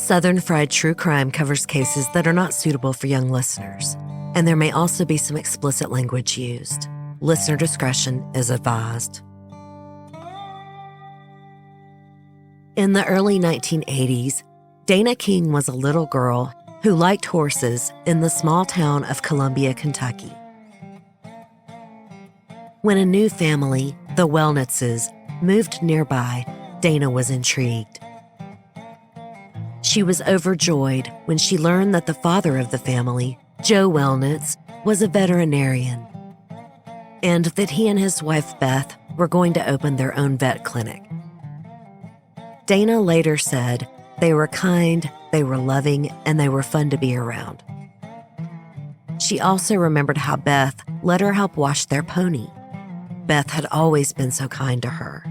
Southern Fried True Crime covers cases that are not suitable for young listeners, and there may also be some explicit language used. Listener discretion is advised. In the early 1980s, Dana King was a little girl who liked horses in the small town of Columbia, Kentucky. When a new family, the Wellnitzes, moved nearby, Dana was intrigued. She was overjoyed when she learned that the father of the family, Joe Wellnitz, was a veterinarian, and that he and his wife Beth were going to open their own vet clinic. Dana later said they were kind, they were loving, and they were fun to be around. She also remembered how Beth let her help wash their pony. Beth had always been so kind to her.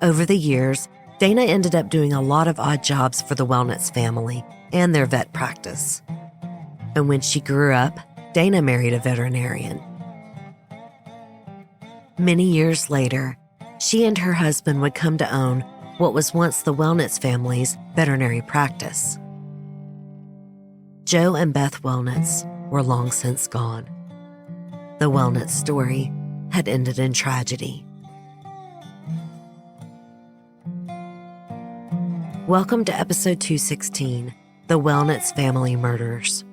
Over the years, Dana ended up doing a lot of odd jobs for the Wellnitz family and their vet practice. And when she grew up, Dana married a veterinarian. Many years later, she and her husband would come to own what was once the Wellnitz family's veterinary practice. Joe and Beth Wellnitz were long since gone. The Wellnitz story had ended in tragedy. Welcome to episode 216, The Wellnitz Family Murders.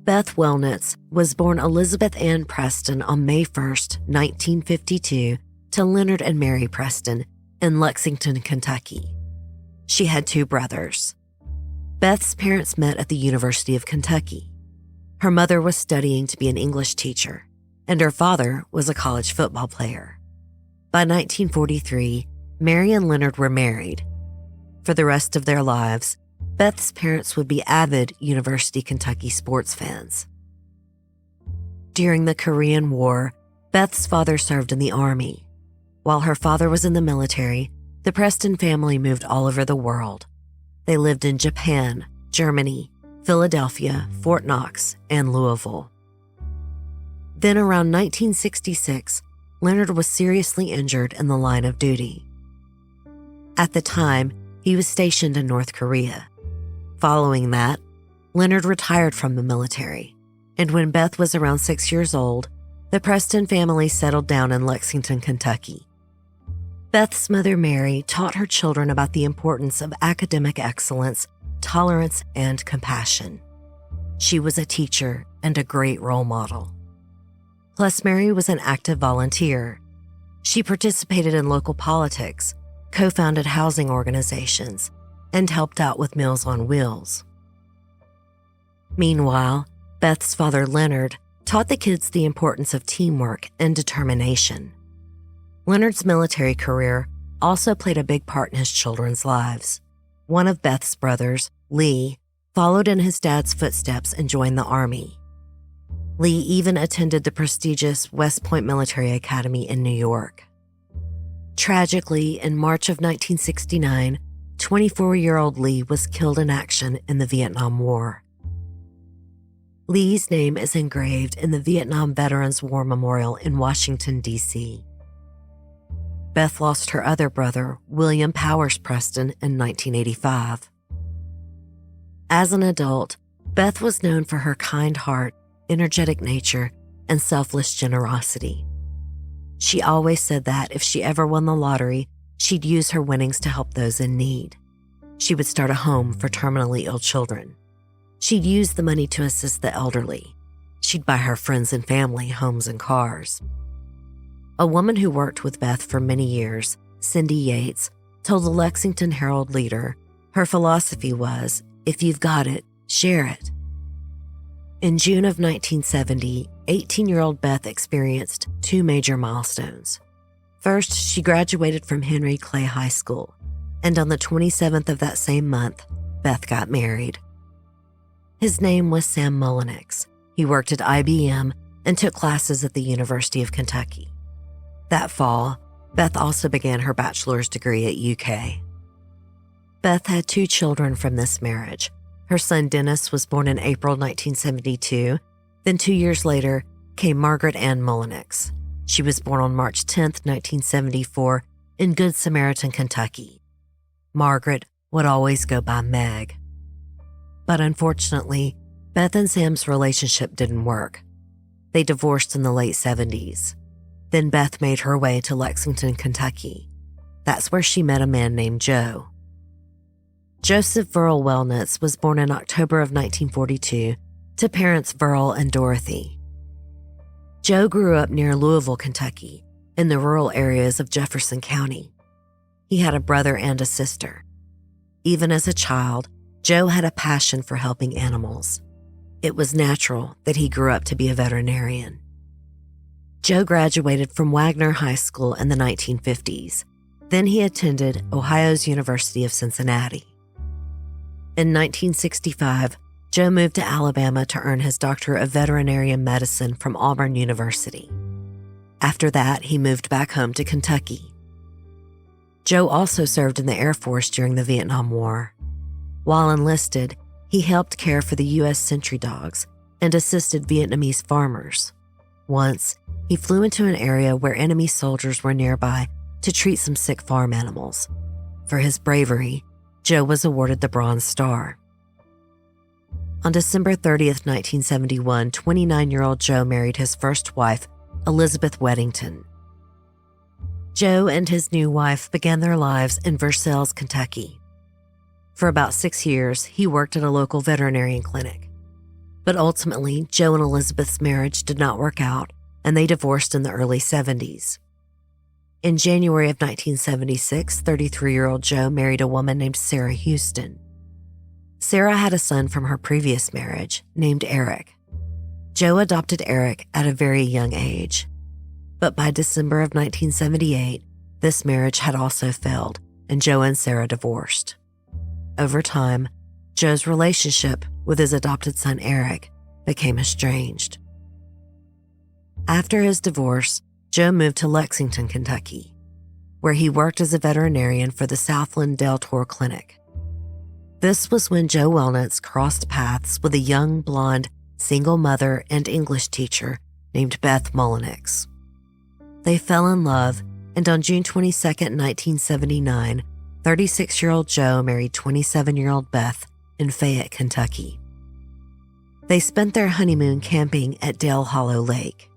Beth Mullenix was born Elizabeth Ann Preston on May 1st, 1952, to Leonard and Mary Preston in Lexington, Kentucky. She had two brothers. Beth's parents met at the University of Kentucky. Her mother was studying to be an English teacher, and her father was a college football player. By 1943, Mary and Leonard were married. For the rest of their lives, Beth's parents would be avid University of Kentucky sports fans. During the Korean War, Beth's father served in the Army. While her father was in the military, the Preston family moved all over the world. They lived in Japan, Germany, Philadelphia, Fort Knox, and Louisville. Then around 1966, Leonard was seriously injured in the line of duty. At the time, he was stationed in North Korea. Following that, Leonard retired from the military, and when Beth was around 6 years old, the Preston family settled down in Lexington, Kentucky. Beth's mother, Mary, taught her children about the importance of academic excellence, tolerance, and compassion. She was a teacher and a great role model. Plus, Mary was an active volunteer. She participated in local politics, co-founded housing organizations, and helped out with Meals on Wheels. Meanwhile, Beth's father, Leonard, taught the kids the importance of teamwork and determination. Leonard's military career also played a big part in his children's lives. One of Beth's brothers, Lee, followed in his dad's footsteps and joined the Army. Lee even attended the prestigious West Point Military Academy in New York. Tragically, in March of 1969, 24-year-old Lee was killed in action in the Vietnam War. Lee's name is engraved in the Vietnam Veterans War Memorial in Washington, D.C. Beth lost her other brother, William Powers Preston, in 1985. As an adult, Beth was known for her kind heart, energetic nature, and selfless generosity. She always said that if she ever won the lottery, she'd use her winnings to help those in need. She would start a home for terminally ill children. She'd use the money to assist the elderly. She'd buy her friends and family homes and cars. A woman who worked with Beth for many years, Cindy Yates, told the Lexington Herald Leader her philosophy was, if you've got it, share it. In June of 1970, 18-year-old Beth experienced two major milestones. First, she graduated from Henry Clay High School, and on the 27th of that same month, Beth got married. His name was Sam Mullenix. He worked at IBM and took classes at the University of Kentucky. That fall, Beth also began her bachelor's degree at UK. Beth had two children from this marriage. Her son Dennis was born in April 1972. Then 2 years later, came Margaret Ann Mullenix. She was born on March 10, 1974, in Good Samaritan, Kentucky. Margaret would always go by Meg. But unfortunately, Beth and Sam's relationship didn't work. They divorced in the late 70s. Then Beth made her way to Lexington, Kentucky. That's where she met a man named Joe. Joseph Verl Wellnitz was born in October of 1942 to parents Verl and Dorothy. Joe grew up near Louisville, Kentucky, in the rural areas of Jefferson County. He had a brother and a sister. Even as a child, Joe had a passion for helping animals. It was natural that he grew up to be a veterinarian. Joe graduated from Wagner High School in the 1950s. Then he attended Ohio's University of Cincinnati. In 1965, Joe moved to Alabama to earn his Doctorate of Veterinary Medicine from Auburn University. After that, he moved back home to Kentucky. Joe also served in the Air Force during the Vietnam War. While enlisted, he helped care for the U.S. sentry dogs and assisted Vietnamese farmers. Once, he flew into an area where enemy soldiers were nearby to treat some sick farm animals. For his bravery, Joe was awarded the Bronze Star. On December 30th, 1971, 29-year-old Joe married his first wife, Elizabeth Weddington. Joe and his new wife began their lives in Versailles, Kentucky. For about 6 years, he worked at a local veterinarian clinic. But ultimately, Joe and Elizabeth's marriage did not work out, and they divorced in the early 70s. In January of 1976, 33-year-old Joe married a woman named Sarah Houston. Sarah had a son from her previous marriage named Eric. Joe adopted Eric at a very young age. But by December of 1978, this marriage had also failed, and Joe and Sarah divorced. Over time, Joe's relationship with his adopted son Eric became estranged. After his divorce, Joe moved to Lexington, Kentucky, where he worked as a veterinarian for the Southland Deltor Clinic. This was when Joe Wellnitz crossed paths with a young, blonde, single mother and English teacher named Beth Mullenix. They fell in love, and on June 22, 1979, 36-year-old Joe married 27-year-old Beth in Fayette, Kentucky. They spent their honeymoon camping at Dale Hollow Lake.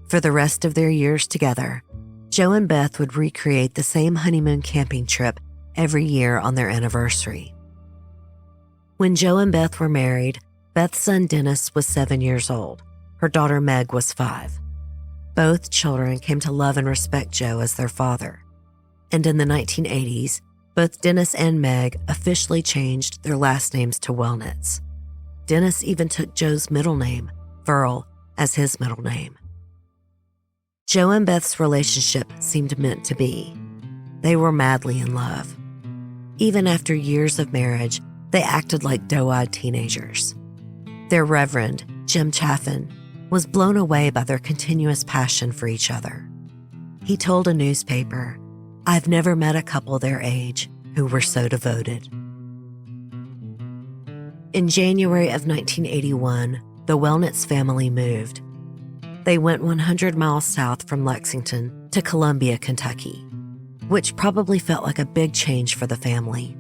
For the rest of their years together, Joe and Beth would recreate the same honeymoon camping trip every year on their anniversary. When Joe and Beth were married, Beth's son Dennis was 7 years old. Her daughter Meg was 5. Both children came to love and respect Joe as their father. And in the 1980s, both Dennis and Meg officially changed their last names to Wellnitz. Dennis even took Joe's middle name, Verl, as his middle name. Joe and Beth's relationship seemed meant to be. They were madly in love. Even after years of marriage, they acted like doe-eyed teenagers. Their reverend, Jim Chaffin, was blown away by their continuous passion for each other. He told a newspaper, "I've never met a couple their age who were so devoted." In January of 1981, the Wellnitz family moved. They went 100 miles south from Lexington to Columbia, Kentucky, which probably felt like a big change for the family.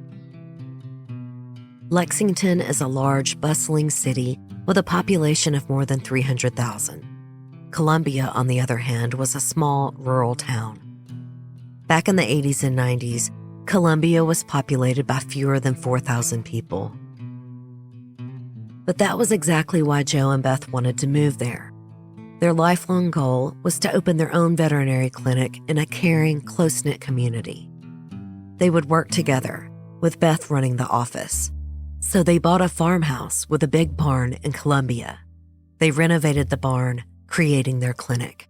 Lexington is a large, bustling city with a population of more than 300,000. Columbia, on the other hand, was a small, rural town. Back in the 80s and 90s, Columbia was populated by fewer than 4,000 people. But that was exactly why Joe and Beth wanted to move there. Their lifelong goal was to open their own veterinary clinic in a caring, close-knit community. They would work together, with Beth running the office. So they bought a farmhouse with a big barn in Columbia. They renovated the barn, creating their clinic.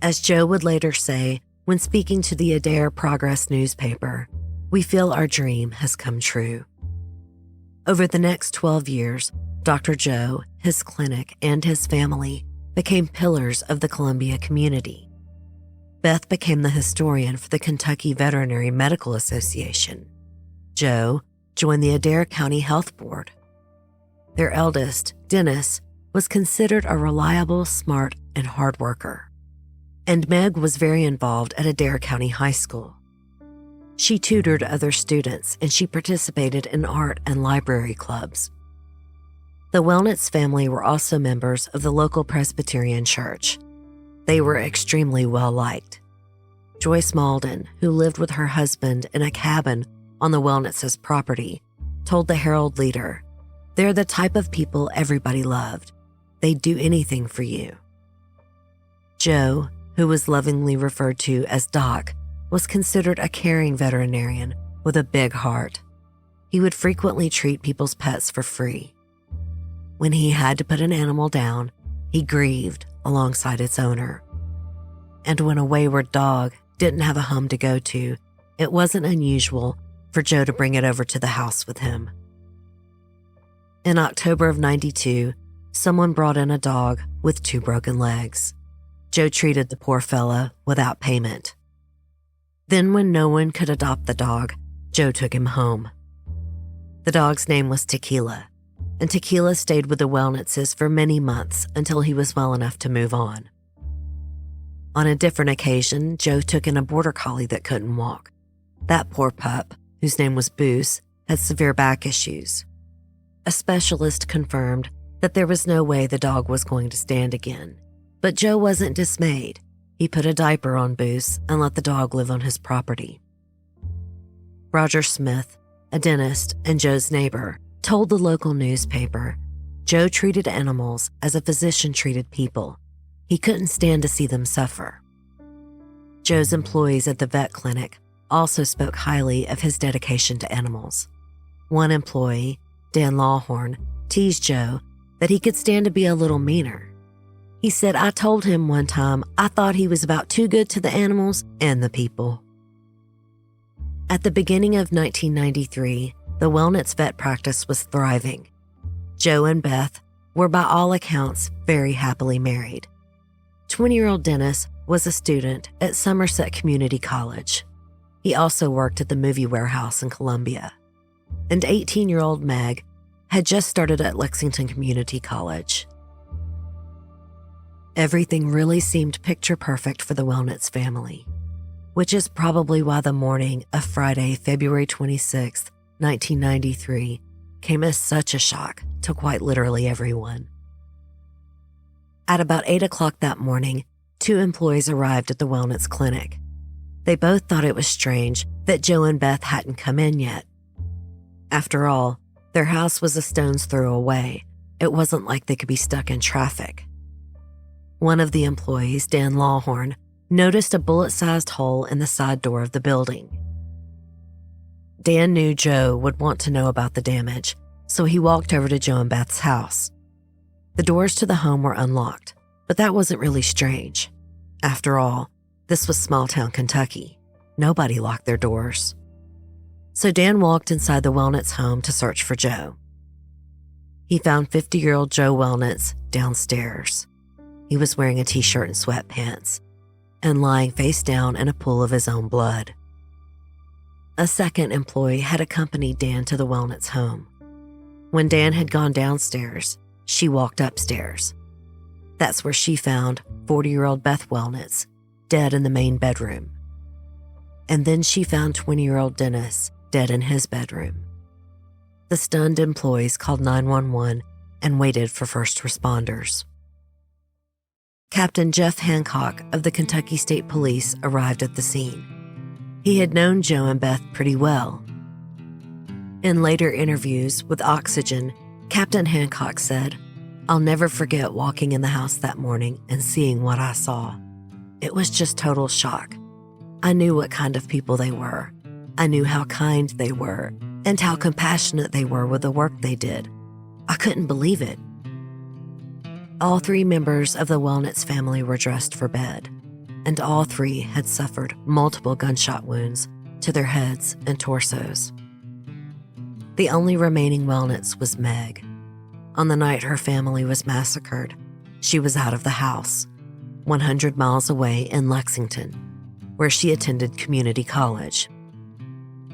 As Joe would later say, when speaking to the Adair Progress newspaper, "We feel our dream has come true." Over the next 12 years, Dr. Joe, his clinic, and his family became pillars of the Columbia community. Beth became the historian for the Kentucky Veterinary Medical Association. Joe joined the Adair County Health Board. Their eldest, Dennis, was considered a reliable, smart, and hard worker. And Meg was very involved at Adair County High School. She tutored other students and she participated in art and library clubs. The Wellnitz family were also members of the local Presbyterian church. They were extremely well-liked. Joyce Malden, who lived with her husband in a cabin on the Wellnitz's property, told the Herald-Leader, "They're the type of people everybody loved. They'd do anything for you." Joe, who was lovingly referred to as Doc, was considered a caring veterinarian with a big heart. He would frequently treat people's pets for free. When he had to put an animal down, he grieved alongside its owner. And when a wayward dog didn't have a home to go to, it wasn't unusual for Joe to bring it over to the house with him. In October of '92, someone brought in a dog with 2 broken legs. Joe treated the poor fella without payment. Then when no one could adopt the dog, Joe took him home. The dog's name was Tequila, and Tequila stayed with the Wellnitzes for many months until he was well enough to move on. On a different occasion, Joe took in a border collie that couldn't walk. That poor pup, whose name was Boos, had severe back issues. A specialist confirmed that there was no way the dog was going to stand again. But Joe wasn't dismayed. He put a diaper on Boos and let the dog live on his property. Roger Smith, a dentist and Joe's neighbor, told the local newspaper, "Joe treated animals as a physician treated people. He couldn't stand to see them suffer." Joe's employees at the vet clinic also spoke highly of his dedication to animals. One employee, Dan Lawhorn, teased Joe that he could stand to be a little meaner. He said, "I told him one time I thought he was about too good to the animals and the people." At the beginning of 1993, the Wellnitz vet practice was thriving. Joe and Beth were by all accounts very happily married. 20-year-old Dennis was a student at Somerset Community College. He also worked at the movie warehouse in Columbia. And 18-year-old Meg had just started at Lexington Community College. Everything really seemed picture perfect for the Wellnitz family, which is probably why the morning of Friday, February 26, 1993, came as such a shock to quite literally everyone. At about 8 o'clock that morning, 2 employees arrived at the Wellnitz clinic. They both thought it was strange that Joe and Beth hadn't come in yet. After all, their house was a stone's throw away. It wasn't like they could be stuck in traffic. One of the employees, Dan Lawhorn, noticed a bullet-sized hole in the side door of the building. Dan knew Joe would want to know about the damage, so he walked over to Joe and Beth's house. The doors to the home were unlocked, but that wasn't really strange. After all, this was small-town Kentucky. Nobody locked their doors. So Dan walked inside the Wellnitz home to search for Joe. He found 50-year-old Joe Wellnitz downstairs. He was wearing a t-shirt and sweatpants and lying face down in a pool of his own blood. A second employee had accompanied Dan to the Wellnitz home. When Dan had gone downstairs, she walked upstairs. That's where she found 40-year-old Beth Wellnitz dead in the main bedroom. And then she found 20-year-old Dennis dead in his bedroom. The stunned employees called 911 and waited for first responders. Captain Jeff Hancock of the Kentucky State Police arrived at the scene. He had known Joe and Beth pretty well. In later interviews with Oxygen, Captain Hancock said, "I'll never forget walking in the house that morning and seeing what I saw. It was just total shock. I knew what kind of people they were. I knew how kind they were and how compassionate they were with the work they did. I couldn't believe it." All 3 members of the Wellnitz family were dressed for bed, and all 3 had suffered multiple gunshot wounds to their heads and torsos. The only remaining Wellnitz was Meg. On the night her family was massacred, she was out of the house, 100 miles away in Lexington, where she attended community college.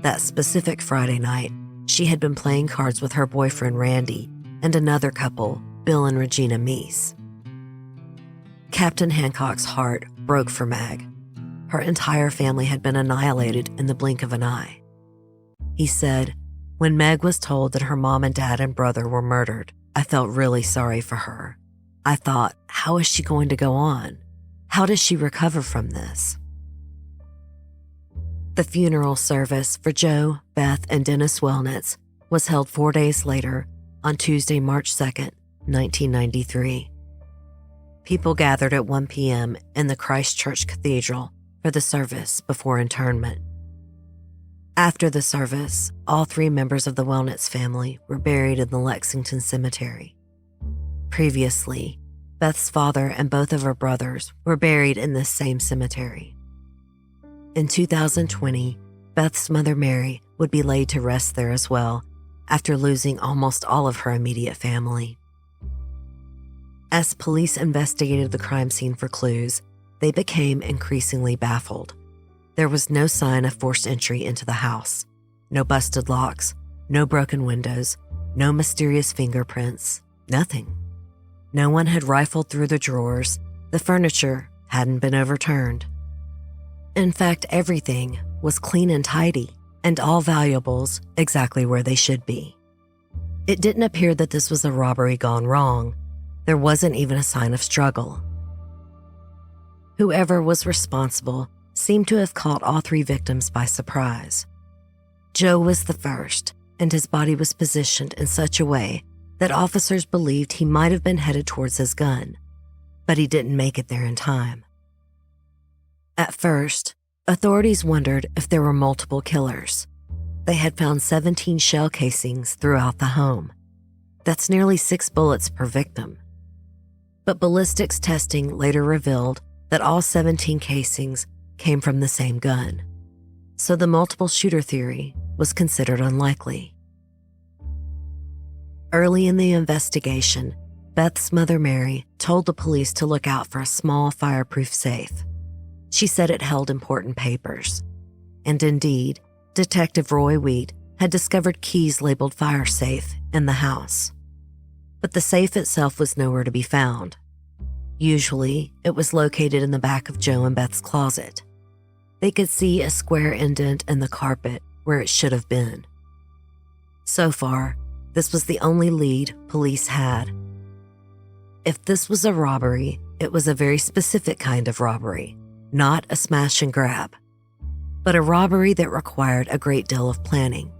That specific Friday night, she had been playing cards with her boyfriend Randy and another couple Bill and Regina Meese. Captain Hancock's heart broke for Meg. Her entire family had been annihilated in the blink of an eye. He said, "When Meg was told that her mom and dad and brother were murdered, I felt really sorry for her. I thought, how is she going to go on? How does she recover from this?" The funeral service for Joe, Beth, and Dennis Wellnitz was held 4 days later on Tuesday, March 2nd, 1993. People gathered at 1 p.m. in the Christ Church Cathedral for the service before internment. After the service, all 3 members of the Wellnitz family were buried in the Lexington Cemetery. Previously, Beth's father and both of her brothers were buried in this same cemetery. In 2020, Beth's mother Mary would be laid to rest there as well after losing almost all of her immediate family. As police investigated the crime scene for clues, they became increasingly baffled. There was no sign of forced entry into the house, no busted locks, no broken windows, no mysterious fingerprints, nothing. No one had rifled through the drawers, the furniture hadn't been overturned. In fact, everything was clean and tidy, and all valuables exactly where they should be. It didn't appear that this was a robbery gone wrong. There wasn't even a sign of struggle. Whoever was responsible seemed to have caught all 3 victims by surprise. Joe was the first, and his body was positioned in such a way that officers believed he might have been headed towards his gun, but he didn't make it there in time. At first, authorities wondered if there were multiple killers. They had found 17 shell casings throughout the home. That's nearly 6 bullets per victim. But ballistics testing later revealed that all 17 casings came from the same gun, so the multiple shooter theory was considered unlikely. Early in the investigation, Beth's mother Mary told the police to look out for a small fireproof safe. She said it held important papers. And indeed, Detective Roy Wheat had discovered keys labeled fire safe in the house. But the safe itself was nowhere to be found. Usually, it was located in the back of Joe and Beth's closet. They could see a square indent in the carpet where it should have been. So far, this was the only lead police had. If this was a robbery, it was a very specific kind of robbery, not a smash and grab, but a robbery that required a great deal of planning.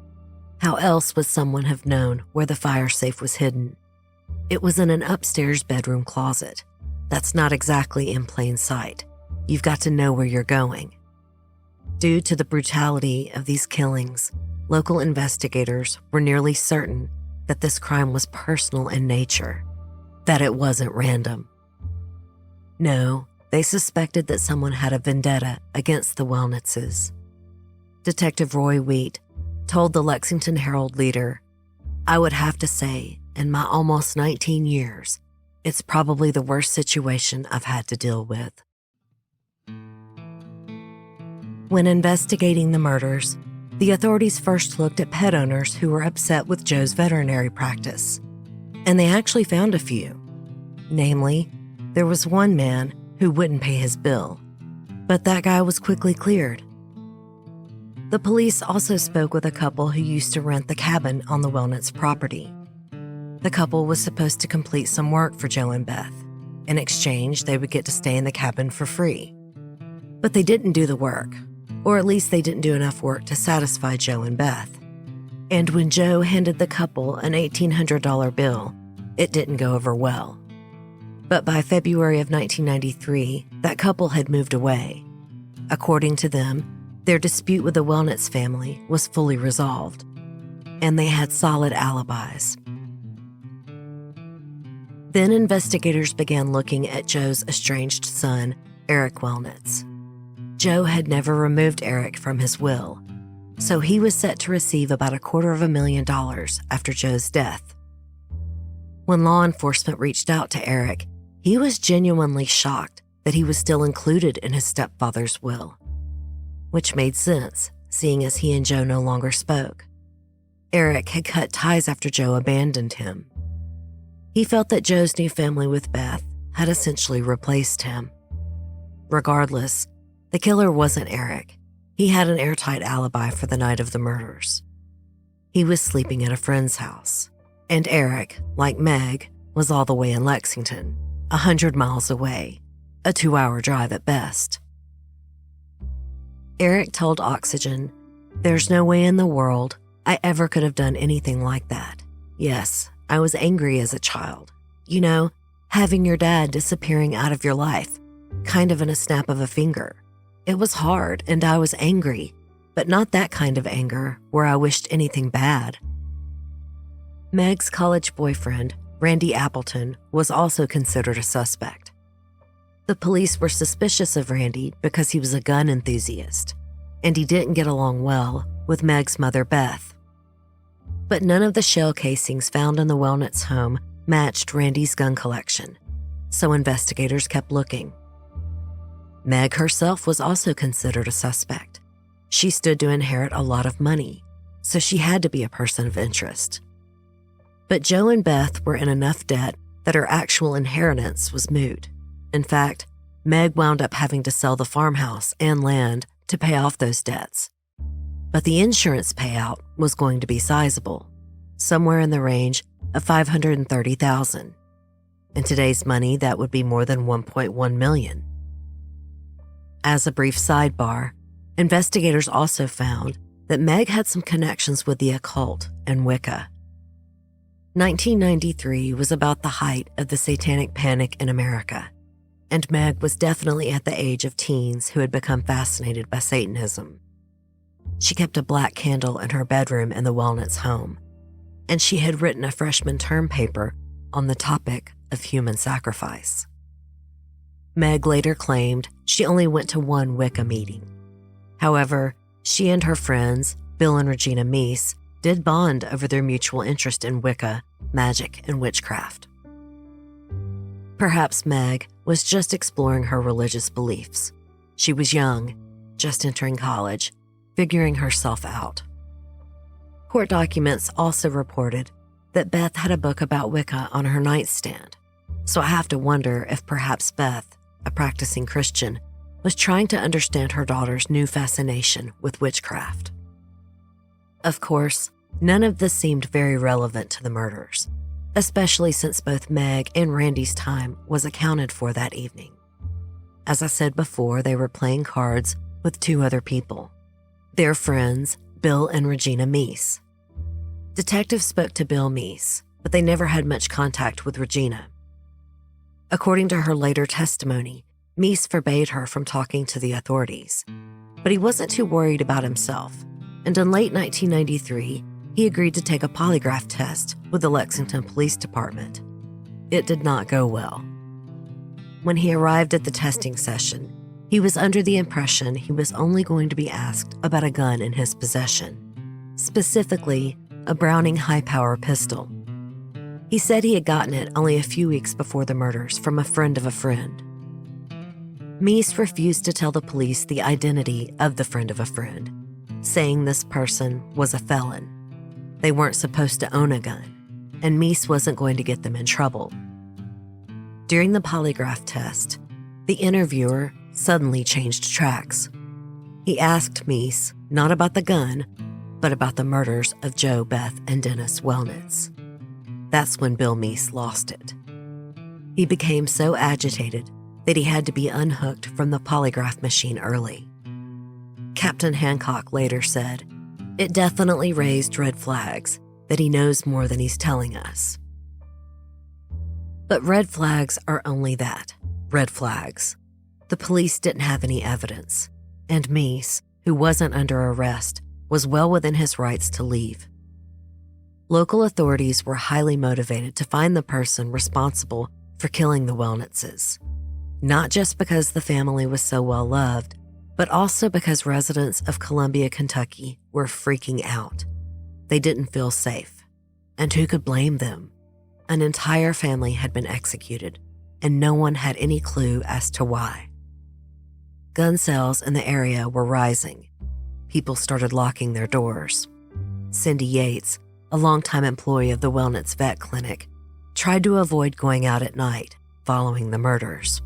How else would someone have known where the fire safe was hidden? It was in an upstairs bedroom closet. That's not exactly in plain sight. You've got to know where you're going. Due to the brutality of these killings, local investigators were nearly certain that this crime was personal in nature, that it wasn't random. No, they suspected that someone had a vendetta against the Wellnitzes. Detective Roy Wheat told the Lexington Herald-Leader, "I would have to say, in my almost 19 years, it's probably the worst situation I've had to deal with." When investigating the murders, the authorities first looked at pet owners who were upset with Joe's veterinary practice, and they actually found a few. Namely, there was one man who wouldn't pay his bill, but that guy was quickly cleared. The police also spoke with a couple who used to rent the cabin on the Wellnitz property. The couple was supposed to complete some work for Joe and Beth. In exchange, they would get to stay in the cabin for free. But they didn't do the work, or at least they didn't do enough work to satisfy Joe and Beth. And when Joe handed the couple an $1,800 bill, it didn't go over well. But by February of 1993, that couple had moved away. According to them, their dispute with the Wellnitz family was fully resolved, and they had solid alibis. Then investigators began looking at Joe's estranged son, Eric Wellnitz. Joe had never removed Eric from his will, so he was set to receive about $250,000 after Joe's death. When law enforcement reached out to Eric, he was genuinely shocked that he was still included in his stepfather's will, which made sense, seeing as he and Joe no longer spoke. Eric had cut ties after Joe abandoned him. He felt that Joe's new family with Beth had essentially replaced him. Regardless, the killer wasn't Eric. He had an airtight alibi for the night of the murders. He was sleeping at a friend's house, and Eric, like Meg, was all the way in Lexington, 100 miles away, a 2-hour drive at best. Eric told Oxygen, "There's no way in the world I ever could have done anything like that. Yes, I was angry as a child. You know, having your dad disappearing out of your life, kind of in a snap of a finger. It was hard and I was angry, but not that kind of anger where I wished anything bad." Meg's college boyfriend, Randy Appleton, was also considered a suspect. The police were suspicious of Randy because he was a gun enthusiast, and he didn't get along well with Meg's mother, Beth. But none of the shell casings found in the Wellnitz home matched Randy's gun collection, so investigators kept looking. Meg herself was also considered a suspect. She stood to inherit a lot of money, so she had to be a person of interest. But Joe and Beth were in enough debt that her actual inheritance was moot. In fact, Meg wound up having to sell the farmhouse and land to pay off those debts. But the insurance payout was going to be sizable, somewhere in the range of $530,000. In today's money, that would be more than $1.1 million. As a brief sidebar, investigators also found that Meg had some connections with the occult and Wicca. 1993 was about the height of the satanic panic in America, and Meg was definitely at the age of teens who had become fascinated by Satanism. She kept a black candle in her bedroom in the Wellnitz home, and she had written a freshman term paper on the topic of human sacrifice. Meg later claimed she only went to one Wicca meeting. However, she and her friends, Bill and Regina Meese, did bond over their mutual interest in Wicca, magic, and witchcraft. Perhaps Meg was just exploring her religious beliefs. She was young, just entering college, figuring herself out. Court documents also reported that Beth had a book about Wicca on her nightstand, so I have to wonder if perhaps Beth, a practicing Christian, was trying to understand her daughter's new fascination with witchcraft. Of course, none of this seemed very relevant to the murders, especially since both Meg and Randy's time was accounted for that evening. As I said before, they were playing cards with 2 other people, their friends, Bill and Regina Meese. Detectives spoke to Bill Meese, but they never had much contact with Regina. According to her later testimony, Meese forbade her from talking to the authorities, but he wasn't too worried about himself, and in late 1993, he agreed to take a polygraph test with the Lexington Police Department. It did not go well. When he arrived at the testing session, he was under the impression he was only going to be asked about a gun in his possession, specifically a Browning high-power pistol. He said he had gotten it only a few weeks before the murders from a friend of a friend. Meese refused to tell the police the identity of the friend of a friend, saying this person was a felon. They weren't supposed to own a gun, and Meese wasn't going to get them in trouble. During the polygraph test, the interviewer suddenly changed tracks. He asked Meese not about the gun, but about the murders of Joe, Beth, and Dennis Wellnitz. That's when Bill Meese lost it. He became so agitated that he had to be unhooked from the polygraph machine early. Captain Hancock later said, "It definitely raised red flags that he knows more than he's telling us." But red flags are only that, red flags. The police didn't have any evidence, and Meese, who wasn't under arrest, was well within his rights to leave. Local authorities were highly motivated to find the person responsible for killing the Wellnitzes, not just because the family was so well loved, but also because residents of Columbia, Kentucky were freaking out. They didn't feel safe, and who could blame them? An entire family had been executed, and no one had any clue as to why. Gun sales in the area were rising. People started locking their doors. Cindy Yates, a longtime employee of the Wellnitz vet clinic, tried to avoid going out at night following the murders.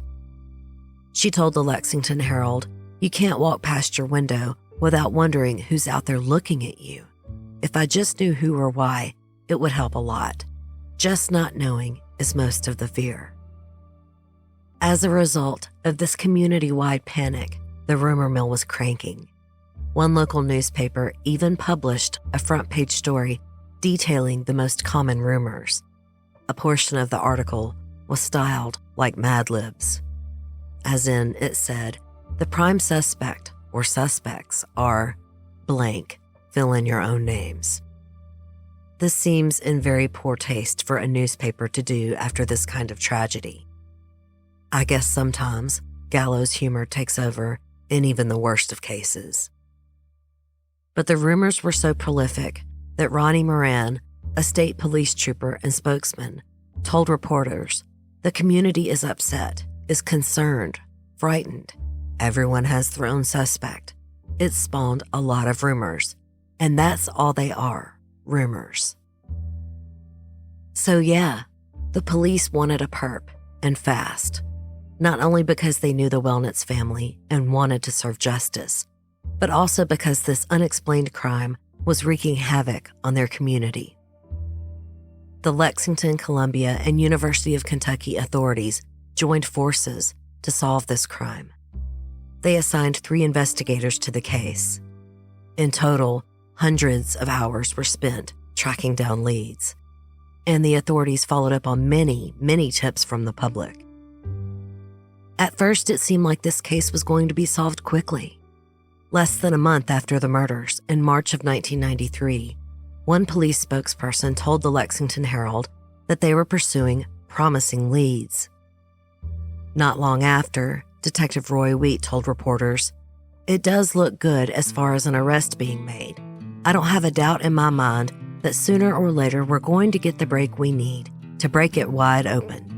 She told the Lexington Herald, "You can't walk past your window without wondering who's out there looking at you. If I just knew who or why, it would help a lot. Just not knowing is most of the fear." As a result of this community-wide panic, the rumor mill was cranking. One local newspaper even published a front-page story detailing the most common rumors. A portion of the article was styled like Mad Libs. As in, it said, "The prime suspect or suspects are blank, fill in your own names." This seems in very poor taste for a newspaper to do after this kind of tragedy. I guess sometimes gallows humor takes over in even the worst of cases. But the rumors were so prolific that Ronnie Moran, a state police trooper and spokesman, told reporters, "The community is upset, is concerned, frightened. Everyone has their own suspect. It spawned a lot of rumors, and that's all they are, rumors." So yeah, the police wanted a perp, and fast. Not only because they knew the Wellnitz family and wanted to serve justice, but also because this unexplained crime was wreaking havoc on their community. The Lexington, Columbia, and University of Kentucky authorities joined forces to solve this crime. They assigned 3 investigators to the case. In total, hundreds of hours were spent tracking down leads, and the authorities followed up on many, many tips from the public. At first, it seemed like this case was going to be solved quickly. Less than a month after the murders, in March of 1993, one police spokesperson told the Lexington Herald that they were pursuing promising leads. Not long after, Detective Roy Wheat told reporters, "It does look good as far as an arrest being made. I don't have a doubt in my mind that sooner or later we're going to get the break we need to break it wide open."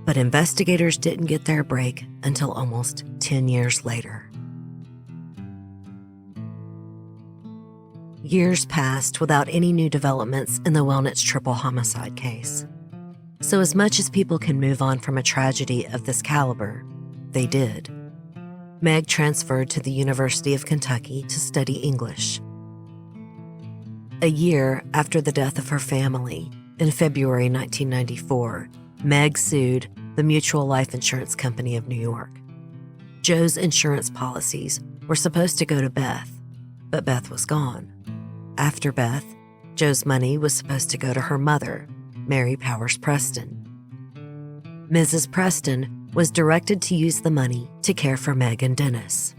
But investigators didn't get their break until almost 10 years later. Years passed without any new developments in the Wellnitz triple homicide case. So as much as people can move on from a tragedy of this caliber, they did. Meg transferred to the University of Kentucky to study English. A year after the death of her family, in February 1994, Meg sued the Mutual Life Insurance Company of New York. Joe's insurance policies were supposed to go to Beth, but Beth was gone. After Beth, Joe's money was supposed to go to her mother, Mary Powers Preston. Mrs. Preston was directed to use the money to care for Meg and Dennis.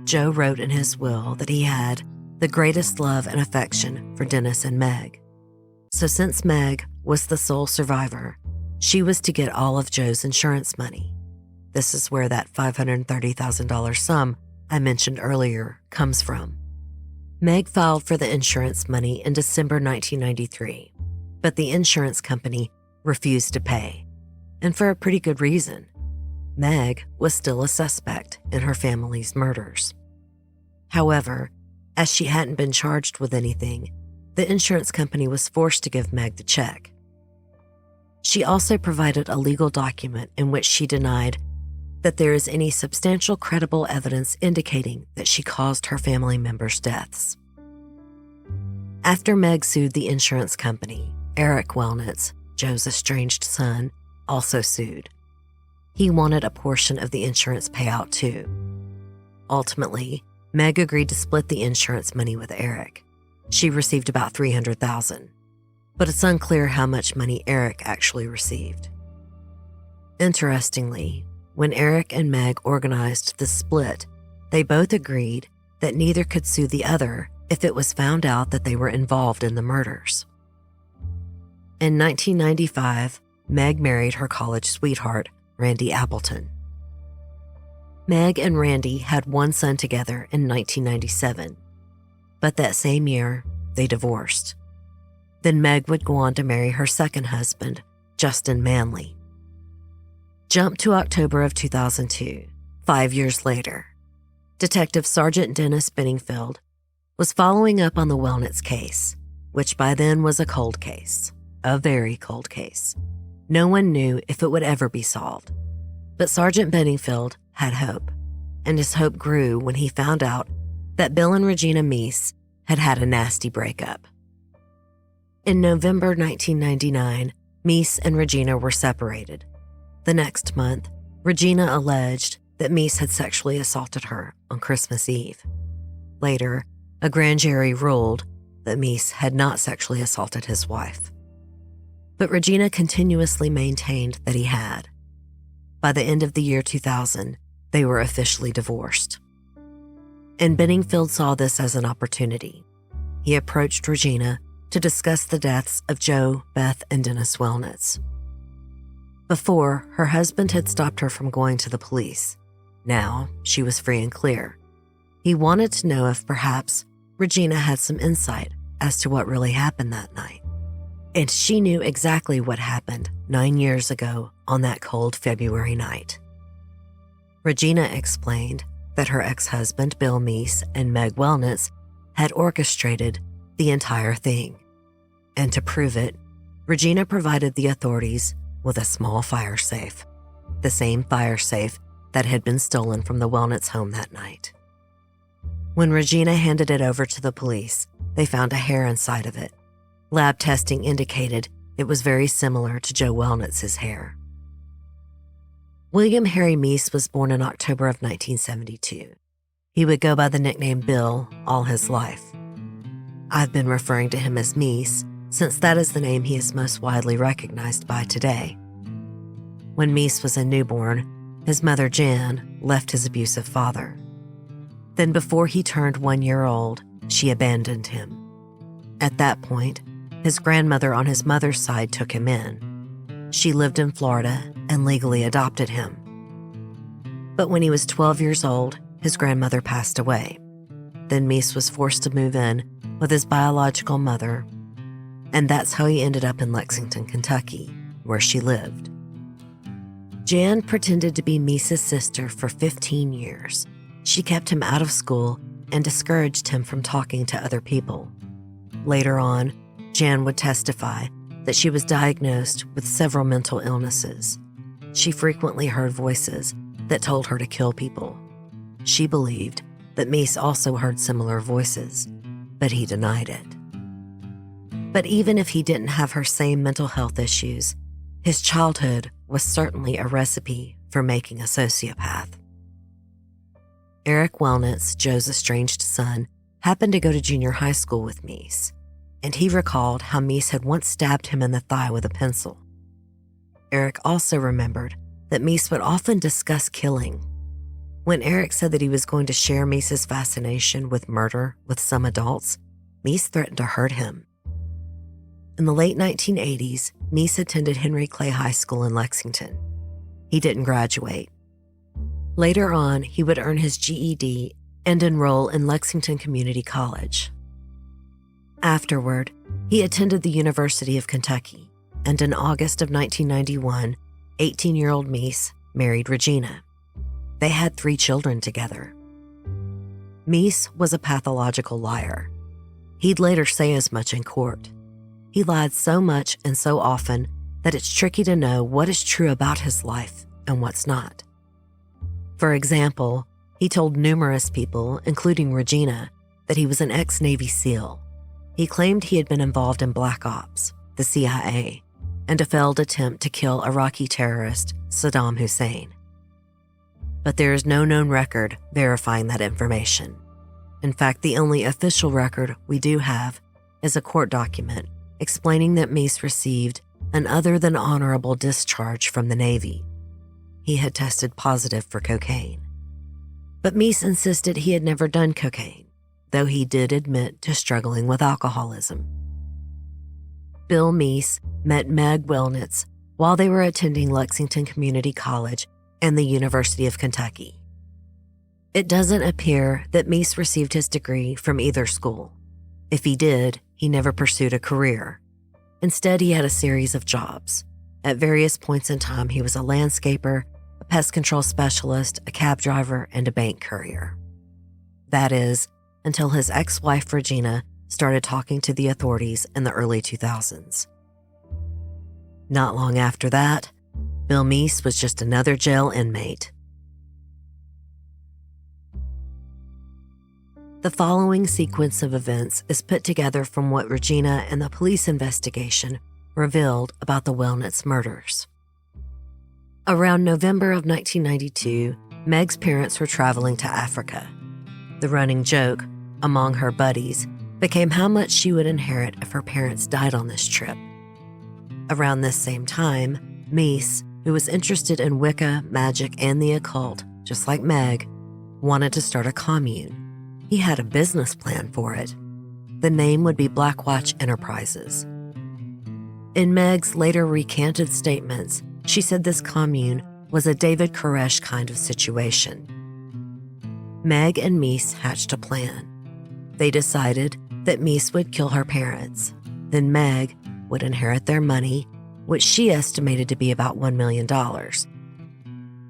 Joe wrote in his will that he had the greatest love and affection for Dennis and Meg. So since Meg was the sole survivor, she was to get all of Joe's insurance money. This is where that $530,000 sum I mentioned earlier comes from. Meg filed for the insurance money in December 1993, but the insurance company refused to pay, and for a pretty good reason. Meg was still a suspect in her family's murders. However, as she hadn't been charged with anything, the insurance company was forced to give Meg the check. She also provided a legal document in which she denied that there is any substantial credible evidence indicating that she caused her family members' deaths. After Meg sued the insurance company, Eric Wellnitz, Joe's estranged son, also sued. He wanted a portion of the insurance payout too. Ultimately, Meg agreed to split the insurance money with Eric. She received about $300,000, but it's unclear how much money Eric actually received. Interestingly, when Eric and Meg organized the split, they both agreed that neither could sue the other if it was found out that they were involved in the murders. In 1995, Meg married her college sweetheart, Randy Appleton. Meg and Randy had one son together in 1997, but that same year, they divorced. Then Meg would go on to marry her second husband, Justin Manley. Jump to October of 2002, 5 years later. Detective Sergeant Dennis Benningfield was following up on the Wellnitz case, which by then was a cold case. a very cold case. No one knew if it would ever be solved. But Sergeant Bedingfield had hope, and his hope grew when he found out that Bill and Regina Meese had had a nasty breakup. In November 1999, Meese and Regina were separated. The next month, Regina alleged that Meese had sexually assaulted her on Christmas Eve. Later, a grand jury ruled that Meese had not sexually assaulted his wife. But Regina continuously maintained that he had. By the end of the year 2000, they were officially divorced. And Bedingfield saw this as an opportunity. He approached Regina to discuss the deaths of Joe, Beth, and Dennis Wellnitz. Before, her husband had stopped her from going to the police. Now, she was free and clear. He wanted to know if perhaps Regina had some insight as to what really happened that night. And she knew exactly what happened 9 years ago on that cold February night. Regina explained that her ex-husband, Bill Meese, and Meg Wellnitz had orchestrated the entire thing. And to prove it, Regina provided the authorities with a small fire safe, the same fire safe that had been stolen from the Wellnitz home that night. When Regina handed it over to the police, they found a hair inside of it. Lab testing indicated it was very similar to Joe Wellnitz's hair. William Harry Meese was born in October of 1972. He would go by the nickname Bill all his life. I've been referring to him as Meese since that is the name he is most widely recognized by today. When Meese was a newborn, his mother Jan left his abusive father. Then before he turned 1 year old, she abandoned him. At that point, his grandmother on his mother's side took him in. She lived in Florida and legally adopted him. But when he was 12 years old, his grandmother passed away. Then Meese was forced to move in with his biological mother, and that's how he ended up in Lexington, Kentucky, where she lived. Jan pretended to be Meese's sister for 15 years. She kept him out of school and discouraged him from talking to other people. Later on, Jan would testify that she was diagnosed with several mental illnesses. She frequently heard voices that told her to kill people. She believed that Meese also heard similar voices, but he denied it. But even if he didn't have her same mental health issues, his childhood was certainly a recipe for making a sociopath. Eric Wellnitz, Joe's estranged son, happened to go to junior high school with Meese, and he recalled how Meese had once stabbed him in the thigh with a pencil. Eric also remembered that Meese would often discuss killing. When Eric said that he was going to share Meese's fascination with murder with some adults, Meese threatened to hurt him. In the late 1980s, Meese attended Henry Clay High School in Lexington. He didn't graduate. Later on, he would earn his GED and enroll in Lexington Community College. Afterward, he attended the University of Kentucky, and in August of 1991, 18-year-old Meese married Regina. They had 3 children together. Meese was a pathological liar. He'd later say as much in court. He lied so much and so often that it's tricky to know what is true about his life and what's not. For example, he told numerous people, including Regina, that he was an ex-Navy SEAL. He claimed he had been involved in Black Ops, the CIA, and a failed attempt to kill Iraqi terrorist Saddam Hussein. But there is no known record verifying that information. In fact, the only official record we do have is a court document explaining that Meese received an other than honorable discharge from the Navy. He had tested positive for cocaine. But Meese insisted he had never done cocaine, though he did admit to struggling with alcoholism. Bill Meese met Meg Wellnitz while they were attending Lexington Community College and the University of Kentucky. It doesn't appear that Meese received his degree from either school. If he did, he never pursued a career. Instead, he had a series of jobs. At various points in time, he was a landscaper, a pest control specialist, a cab driver, and a bank courier. That is, until his ex-wife Regina started talking to the authorities in the early 2000s. Not long after that, Bill Meese was just another jail inmate. The following sequence of events is put together from what Regina and the police investigation revealed about the Wellnitz murders. Around November of 1992, Meg's parents were traveling to Africa. The running joke among her buddies became how much she would inherit if her parents died on this trip. Around this same time, Meese, who was interested in Wicca, magic, and the occult, just like Meg, wanted to start a commune. He had a business plan for it. The name would be Blackwatch Enterprises. In Meg's later recanted statements, she said this commune was a David Koresh kind of situation. Meg and Meese hatched a plan. They decided that Meese would kill her parents. Then Meg would inherit their money, which she estimated to be about $1 million.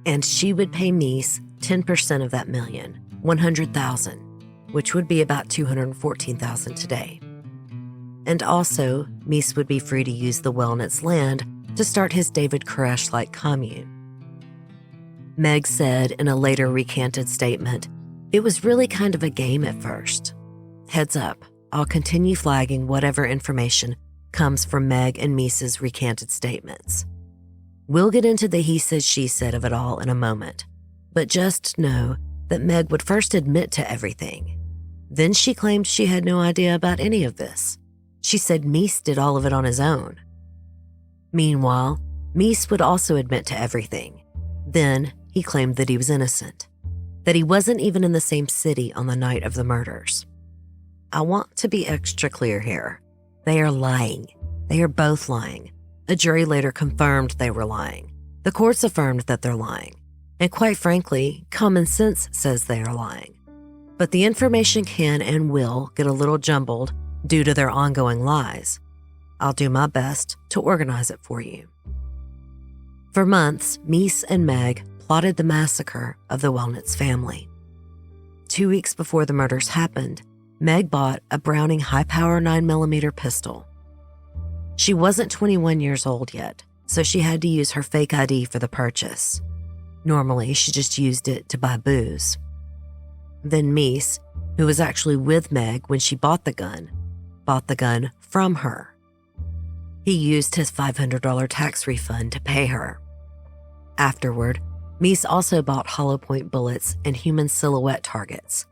And she would pay Meese 10% of that million, $100,000, which would be about $214,000 today. And also, Meese would be free to use the Wellnitz land to start his David Koresh-like commune. Meg said in a later recanted statement, "It was really kind of a game at first. Heads up, I'll continue flagging whatever information comes from Meg and Meese's recanted statements. We'll get into the he said, she said of it all in a moment, but just know that Meg would first admit to everything. Then she claimed she had no idea about any of this. She said Meese did all of it on his own. Meanwhile, Meese would also admit to everything. Then he claimed that he was innocent, that he wasn't even in the same city on the night of the murders. I want to be extra clear here. They are lying. They are both lying. A jury later confirmed they were lying. The courts affirmed that they're lying. And quite frankly, common sense says they are lying. But the information can and will get a little jumbled due to their ongoing lies. I'll do my best to organize it for you. For months, Meese and Meg plotted the massacre of the Wellnitz family. 2 weeks before the murders happened, Meg bought a Browning high-power 9mm pistol. She wasn't 21 years old yet, so she had to use her fake ID for the purchase. Normally, she just used it to buy booze. Then Meese, who was actually with Meg when she bought the gun from her. He used his $500 tax refund to pay her. Afterward, Meese also bought hollow point bullets and human silhouette targets.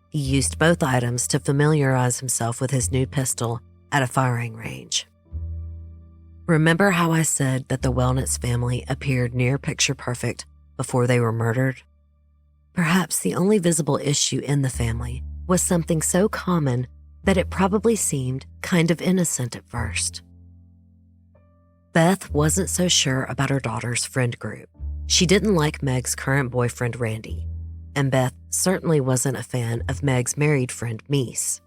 He used both items to familiarize himself with his new pistol at a firing range. Remember how I said that the Wellnitz family appeared near picture perfect before they were murdered? Perhaps the only visible issue in the family was something so common that it probably seemed kind of innocent at first. Beth wasn't so sure about her daughter's friend group. She didn't like Meg's current boyfriend, Randy, and Beth certainly wasn't a fan of Meg's married friend, Meese.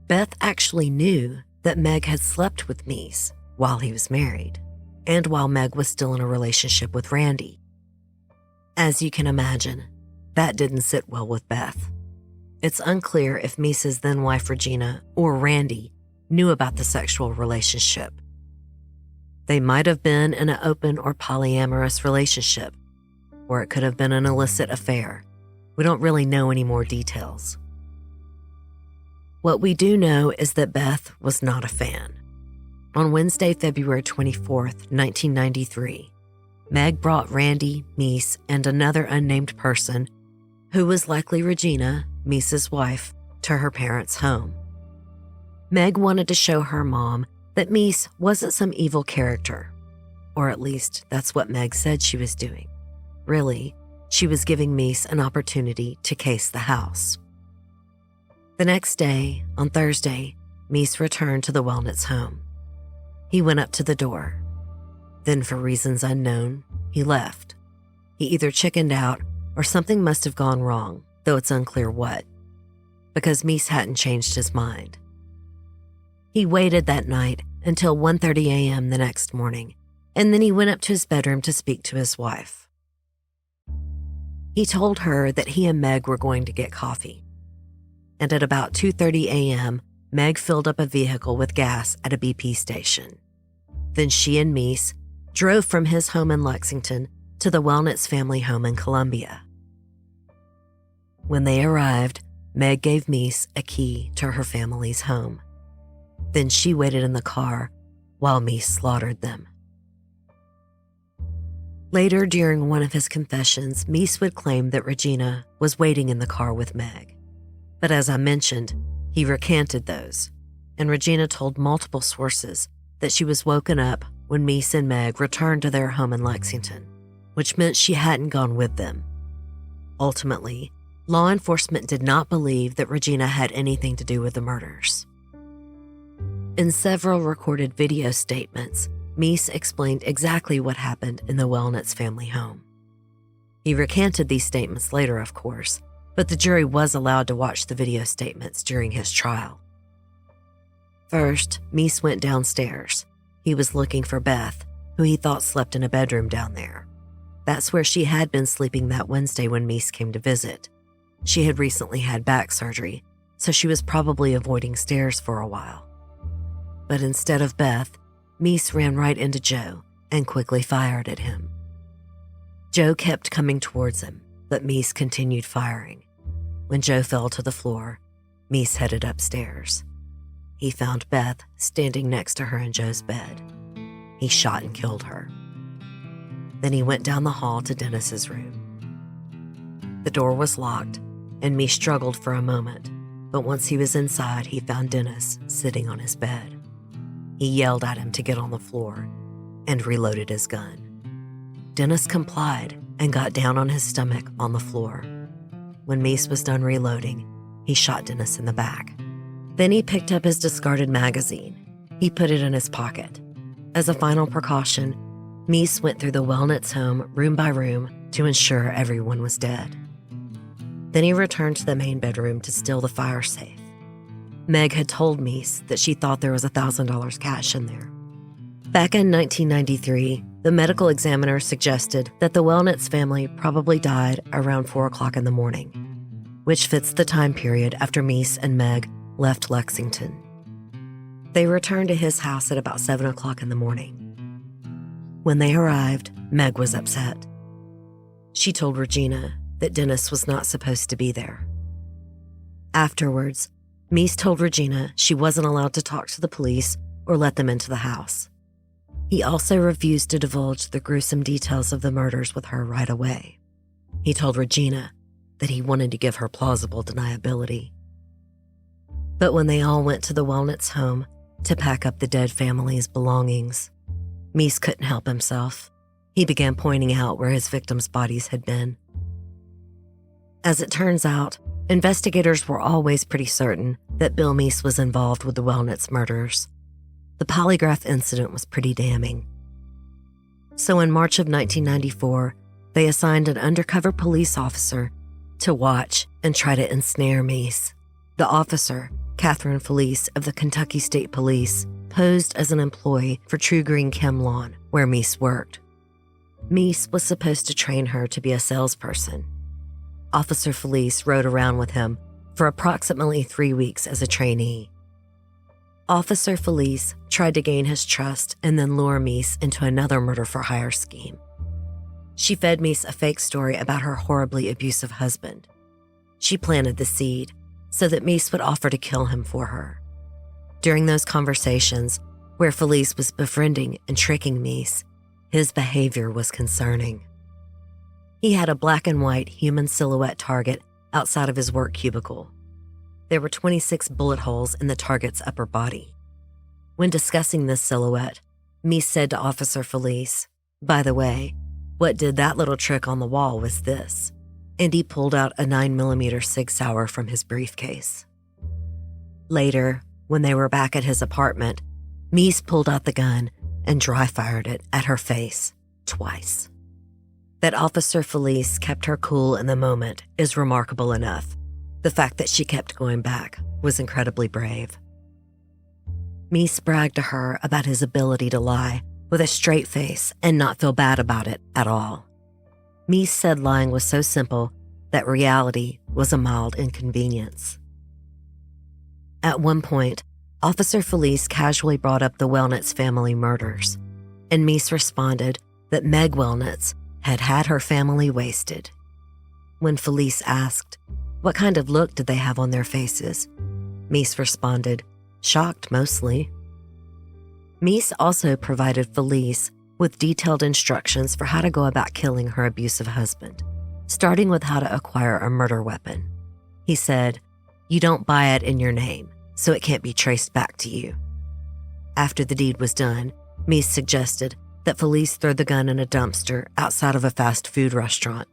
Beth actually knew that Meg had slept with Meese while he was married, and while Meg was still in a relationship with Randy. As you can imagine, that didn't sit well with Beth. It's unclear if Meese's then-wife Regina or Randy knew about the sexual relationship. They might have been in an open or polyamorous relationship, or it could have been an illicit affair. We don't really know any more details. What we do know is that Beth was not a fan. On Wednesday, February 24th, 1993, Meg brought Randy, Meese, and another unnamed person, who was likely Regina, Meese's wife, to her parents' home. Meg wanted to show her mom that Meese wasn't some evil character, or at least that's what Meg said she was doing. Really, she was giving Meese an opportunity to case the house. The next day, on Thursday, Meese returned to the Wellnitz home. He went up to the door. Then, for reasons unknown, he left. He either chickened out or something must have gone wrong, though it's unclear what, because Meese hadn't changed his mind. He waited that night until 1:30 a.m. the next morning, and then he went up to his bedroom to speak to his wife. He told her that he and Meg were going to get coffee. And at about 2:30 a.m., Meg filled up a vehicle with gas at a BP station. Then she and Mies drove from his home in Lexington to the Wellnitz family home in Columbia. When they arrived, Meg gave Mies a key to her family's home. Then she waited in the car while Mies slaughtered them. Later, during one of his confessions, Mies would claim that Regina was waiting in the car with Meg. But as I mentioned, he recanted those, and Regina told multiple sources that she was woken up when Mies and Meg returned to their home in Lexington, which meant she hadn't gone with them. Ultimately, law enforcement did not believe that Regina had anything to do with the murders. In several recorded video statements, Mies explained exactly what happened in the Wellnitz family home. He recanted these statements later, of course, but the jury was allowed to watch the video statements during his trial. First, Mies went downstairs. He was looking for Beth, who he thought slept in a bedroom down there. That's where she had been sleeping that Wednesday when Mies came to visit. She had recently had back surgery, so she was probably avoiding stairs for a while. But instead of Beth, Mies ran right into Joe and quickly fired at him. Joe kept coming towards him, but Mies continued firing. When Joe fell to the floor, Mies headed upstairs. He found Beth standing next to her in Joe's bed. He shot and killed her. Then he went down the hall to Dennis's room. The door was locked, and Mies struggled for a moment, but once he was inside, he found Dennis sitting on his bed. He yelled at him to get on the floor and reloaded his gun. Dennis complied and got down on his stomach on the floor. When Mies was done reloading, he shot Dennis in the back. Then he picked up his discarded magazine. He put it in his pocket. As a final precaution, Mies went through the Wellnitz home room by room to ensure everyone was dead. Then he returned to the main bedroom to steal the fire safe. Meg had told Mies that she thought there was $1,000 cash in there. Back in 1993, the medical examiner suggested that the Wellnitz family probably died around 4 o'clock in the morning, which fits the time period after Mies and Meg left Lexington. They returned to his house at about 7 o'clock in the morning. When they arrived, Meg was upset. She told Regina that Dennis was not supposed to be there. Afterwards, Mies told Regina she wasn't allowed to talk to the police or let them into the house. He also refused to divulge the gruesome details of the murders with her right away. He told Regina that he wanted to give her plausible deniability. But when they all went to the Wellnitz home to pack up the dead family's belongings, Mies couldn't help himself. He began pointing out where his victims' bodies had been. As it turns out, investigators were always pretty certain that Bill Mies was involved with the Wellnitz murders. The polygraph incident was pretty damning. So in March of 1994, they assigned an undercover police officer to watch and try to ensnare Mies. The officer, Catherine Felice of the Kentucky State Police, posed as an employee for True Green Chem Lawn, where Mies worked. Mies was supposed to train her to be a salesperson. Officer Felice rode around with him for approximately 3 weeks as a trainee. Officer Felice tried to gain his trust and then lure Mies into another murder-for-hire scheme. She fed Mies a fake story about her horribly abusive husband. She planted the seed so that Mies would offer to kill him for her. During those conversations, where Felice was befriending and tricking Mies, his behavior was concerning. He had a black and white human silhouette target outside of his work cubicle. There were 26 bullet holes in the target's upper body. When discussing this silhouette, Mies said to Officer Felice, "By the way, what did that little trick on the wall was this," and he pulled out a 9mm Sig Sauer from his briefcase. Later, when they were back at his apartment, Mies pulled out the gun and dry-fired it at her face twice. That Officer Felice kept her cool in the moment is remarkable enough. The fact that she kept going back was incredibly brave. Mies bragged to her about his ability to lie with a straight face and not feel bad about it at all. Mies said lying was so simple that reality was a mild inconvenience. At one point, Officer Felice casually brought up the Wellnitz family murders, and Mies responded that Meg Wellnitz had had her family wasted. When Felice asked, what kind of look did they have on their faces, Mies responded, shocked mostly. Mies also provided Felice with detailed instructions for how to go about killing her abusive husband, starting with how to acquire a murder weapon. He said, you don't buy it in your name, so it can't be traced back to you. After the deed was done, Mies suggested that Felice throw the gun in a dumpster outside of a fast food restaurant.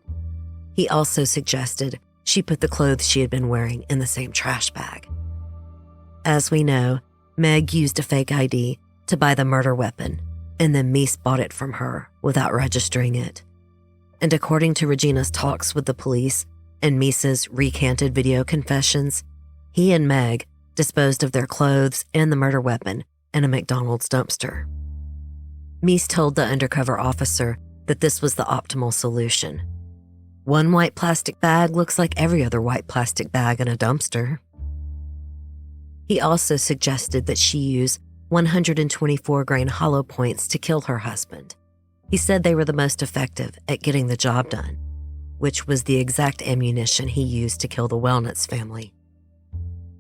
He also suggested she put the clothes she had been wearing in the same trash bag. As we know, Meg used a fake ID to buy the murder weapon, and then Mies bought it from her without registering it. And according to Regina's talks with the police and Mies's recanted video confessions, he and Meg disposed of their clothes and the murder weapon in a McDonald's dumpster. Mies told the undercover officer that this was the optimal solution. One white plastic bag looks like every other white plastic bag in a dumpster. He also suggested that she use 124-grain hollow points to kill her husband. He said they were the most effective at getting the job done, which was the exact ammunition he used to kill the Wellnitz family.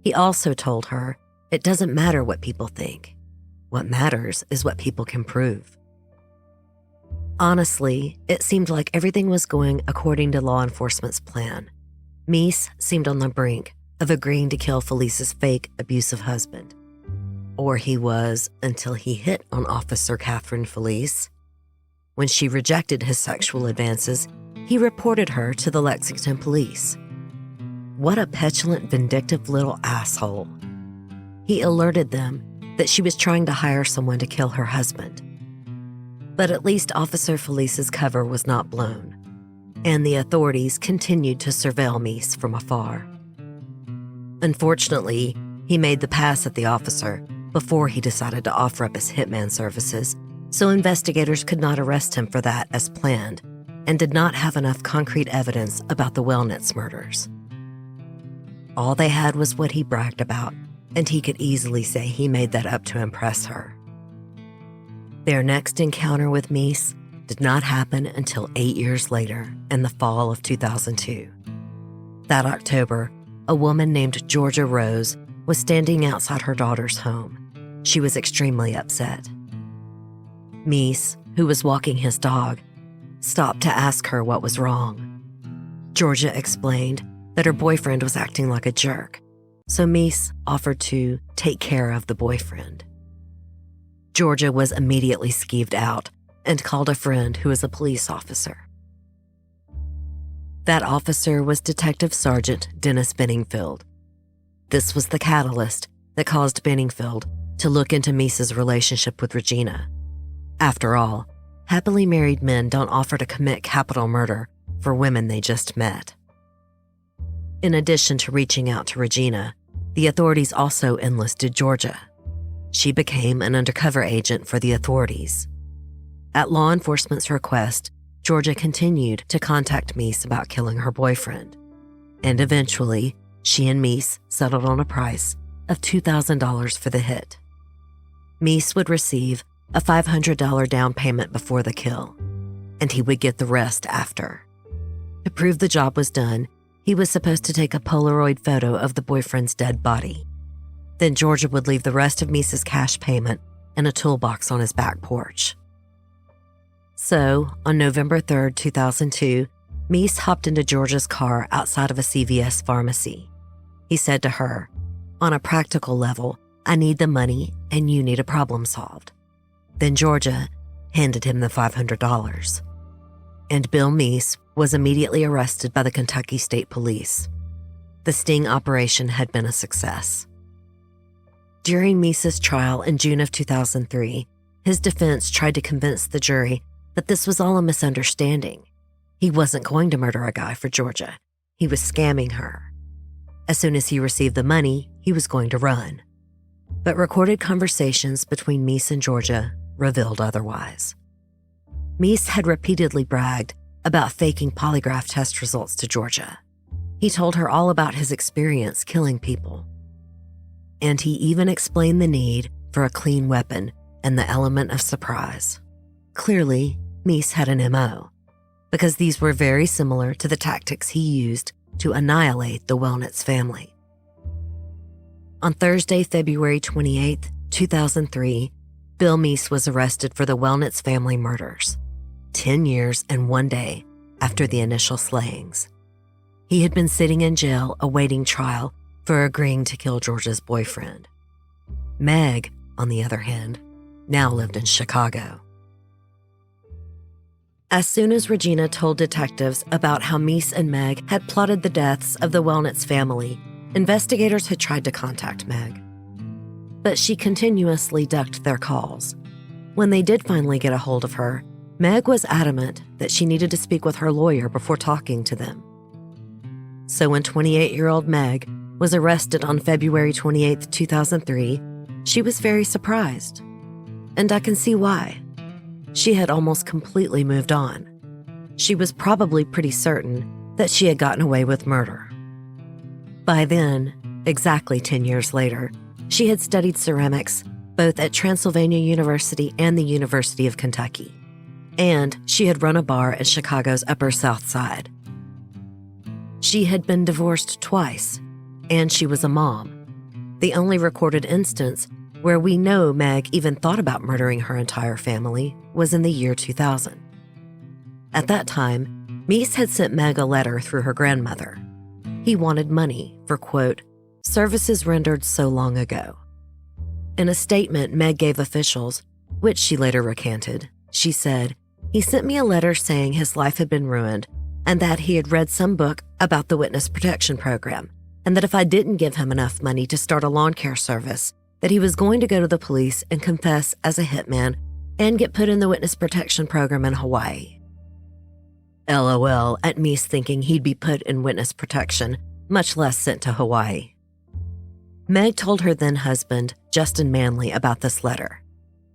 He also told her it doesn't matter what people think. What matters is what people can prove. Honestly, it seemed like everything was going according to law enforcement's plan. Mies seemed on the brink of agreeing to kill Felice's fake, abusive husband. Or he was until he hit on Officer Catherine Felice. When she rejected his sexual advances, he reported her to the Lexington police. What a petulant, vindictive little asshole. He alerted them that she was trying to hire someone to kill her husband. But at least Officer Felice's cover was not blown, and the authorities continued to surveil Mies from afar. Unfortunately, he made the pass at the officer before he decided to offer up his hitman services, so investigators could not arrest him for that as planned and did not have enough concrete evidence about the Wellnitz murders. All they had was what he bragged about, and he could easily say he made that up to impress her. Their next encounter with Mies did not happen until 8 years later, in the fall of 2002. That October, a woman named Georgia Rose was standing outside her daughter's home. She was extremely upset. Mies, who was walking his dog, stopped to ask her what was wrong. Georgia explained that her boyfriend was acting like a jerk, so Mies offered to take care of the boyfriend. Georgia was immediately skeeved out and called a friend who was a police officer. That officer was Detective Sergeant Dennis Benningfield. This was the catalyst that caused Benningfield to look into Mies's relationship with Regina. After all, happily married men don't offer to commit capital murder for women they just met. In addition to reaching out to Regina, the authorities also enlisted Georgia. She became an undercover agent for the authorities. At law enforcement's request, Georgia continued to contact Mies about killing her boyfriend. And eventually, she and Mies settled on a price of $2,000 for the hit. Mies would receive a $500 down payment before the kill, and he would get the rest after. To prove the job was done, he was supposed to take a Polaroid photo of the boyfriend's dead body. Then Georgia would leave the rest of Mies's cash payment in a toolbox on his back porch. So, on November 3rd, 2002, Mies hopped into Georgia's car outside of a CVS pharmacy. He said to her, "On a practical level, I need the money and you need a problem solved." Then Georgia handed him the $500. And Bill Mies was immediately arrested by the Kentucky State Police. The sting operation had been a success. During Mies's trial in June of 2003, his defense tried to convince the jury that this was all a misunderstanding. He wasn't going to murder a guy for Georgia. He was scamming her. As soon as he received the money, he was going to run. But recorded conversations between Mies and Georgia revealed otherwise. Mies had repeatedly bragged about faking polygraph test results to Georgia. He told her all about his experience killing people. And he even explained the need for a clean weapon and the element of surprise. Clearly, Meese had an MO, because these were very similar to the tactics he used to annihilate the Wellnitz family. On Thursday, February 28, 2003, Bill Meese was arrested for the Wellnitz family murders, 10 years and 1 day after the initial slayings. He had been sitting in jail awaiting trial for agreeing to kill George's boyfriend. Meg, on the other hand, now lived in Chicago. As soon as Regina told detectives about how Meese and Meg had plotted the deaths of the Wellnitz family, investigators had tried to contact Meg. But she continuously ducked their calls. When they did finally get a hold of her, Meg was adamant that she needed to speak with her lawyer before talking to them. So when 28-year-old Meg was arrested on February 28, 2003, she was very surprised. And I can see why. She had almost completely moved on. She was probably pretty certain that she had gotten away with murder. By then, exactly 10 years later, she had studied ceramics both at Transylvania University and the University of Kentucky. And she had run a bar at Chicago's Upper South Side. She had been divorced twice, and she was a mom. The only recorded instance where we know Meg even thought about murdering her entire family was in the year 2000. At that time, Meese had sent Meg a letter through her grandmother. He wanted money for, quote, services rendered so long ago. In a statement Meg gave officials, which she later recanted, she said, "He sent me a letter saying his life had been ruined and that he had read some book about the witness protection program, and that if I didn't give him enough money to start a lawn care service, that he was going to go to the police and confess as a hitman and get put in the witness protection program in Hawaii." LOL at Meese thinking he'd be put in witness protection, much less sent to Hawaii. Meg told her then-husband, Justin Manley, about this letter,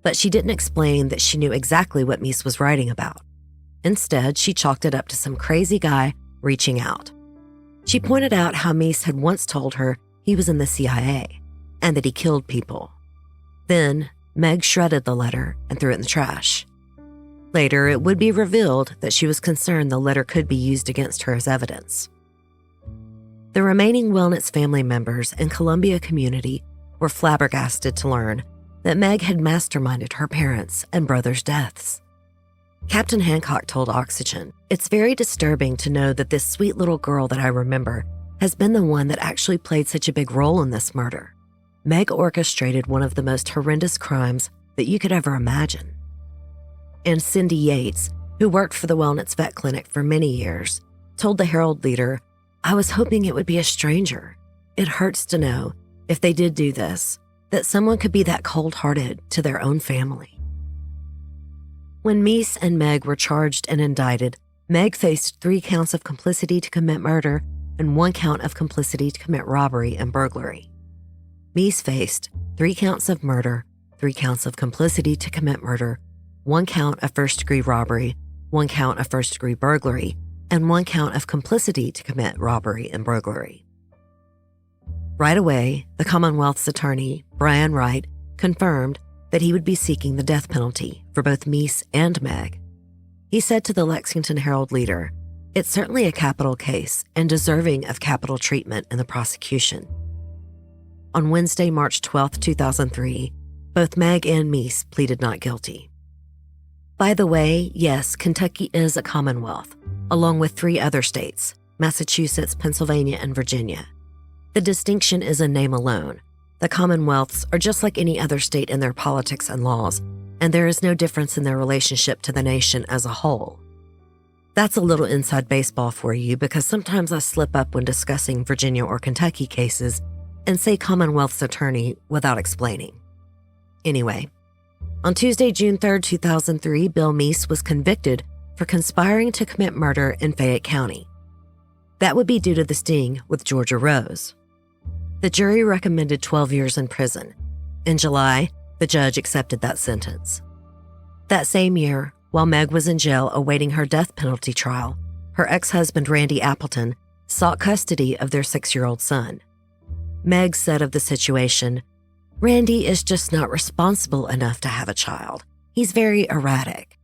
but she didn't explain that she knew exactly what Meese was writing about. Instead, she chalked it up to some crazy guy reaching out. She pointed out how Meese had once told her he was in the CIA and that he killed people. Then, Meg shredded the letter and threw it in the trash. Later, it would be revealed that she was concerned the letter could be used against her as evidence. The remaining Wellnitz family members and Columbia community were flabbergasted to learn that Meg had masterminded her parents' and brothers' deaths. Captain Hancock told Oxygen, "It's very disturbing to know that this sweet little girl that I remember has been the one that actually played such a big role in this murder. Meg orchestrated one of the most horrendous crimes that you could ever imagine." And Cindy Yates, who worked for the Wellnitz Vet Clinic for many years, told the Herald Leader, "I was hoping it would be a stranger. It hurts to know, if they did do this, that someone could be that cold-hearted to their own family." When Meese and Meg were charged and indicted, Meg faced 3 counts of complicity to commit murder and 1 count of complicity to commit robbery and burglary. Meese faced 3 counts of murder, 3 counts of complicity to commit murder, 1 count of first-degree robbery, 1 count of first-degree burglary, and 1 count of complicity to commit robbery and burglary. Right away, the Commonwealth's attorney, Brian Wright, confirmed that he would be seeking the death penalty for both Meese and Meg. He said to the Lexington Herald Leader, "It's certainly a capital case and deserving of capital treatment in the prosecution." On Wednesday, March 12, 2003, both Meg and Meese pleaded not guilty. By the way, yes, Kentucky is a Commonwealth, along with 3 other states, Massachusetts, Pennsylvania, and Virginia. The distinction is in name alone. The Commonwealths are just like any other state in their politics and laws, and there is no difference in their relationship to the nation as a whole. That's a little inside baseball for you, because sometimes I slip up when discussing Virginia or Kentucky cases and say Commonwealth's attorney without explaining. Anyway, on Tuesday, June 3, 2003, Bill Meese was convicted for conspiring to commit murder in Fayette County. That would be due to the sting with Georgia Rose. The jury recommended 12 years in prison. In July, the judge accepted that sentence. That same year, while Meg was in jail awaiting her death penalty trial, her ex-husband Randy Appleton sought custody of their 6-year-old son. Meg said of the situation, "Randy is just not responsible enough to have a child. He's very erratic.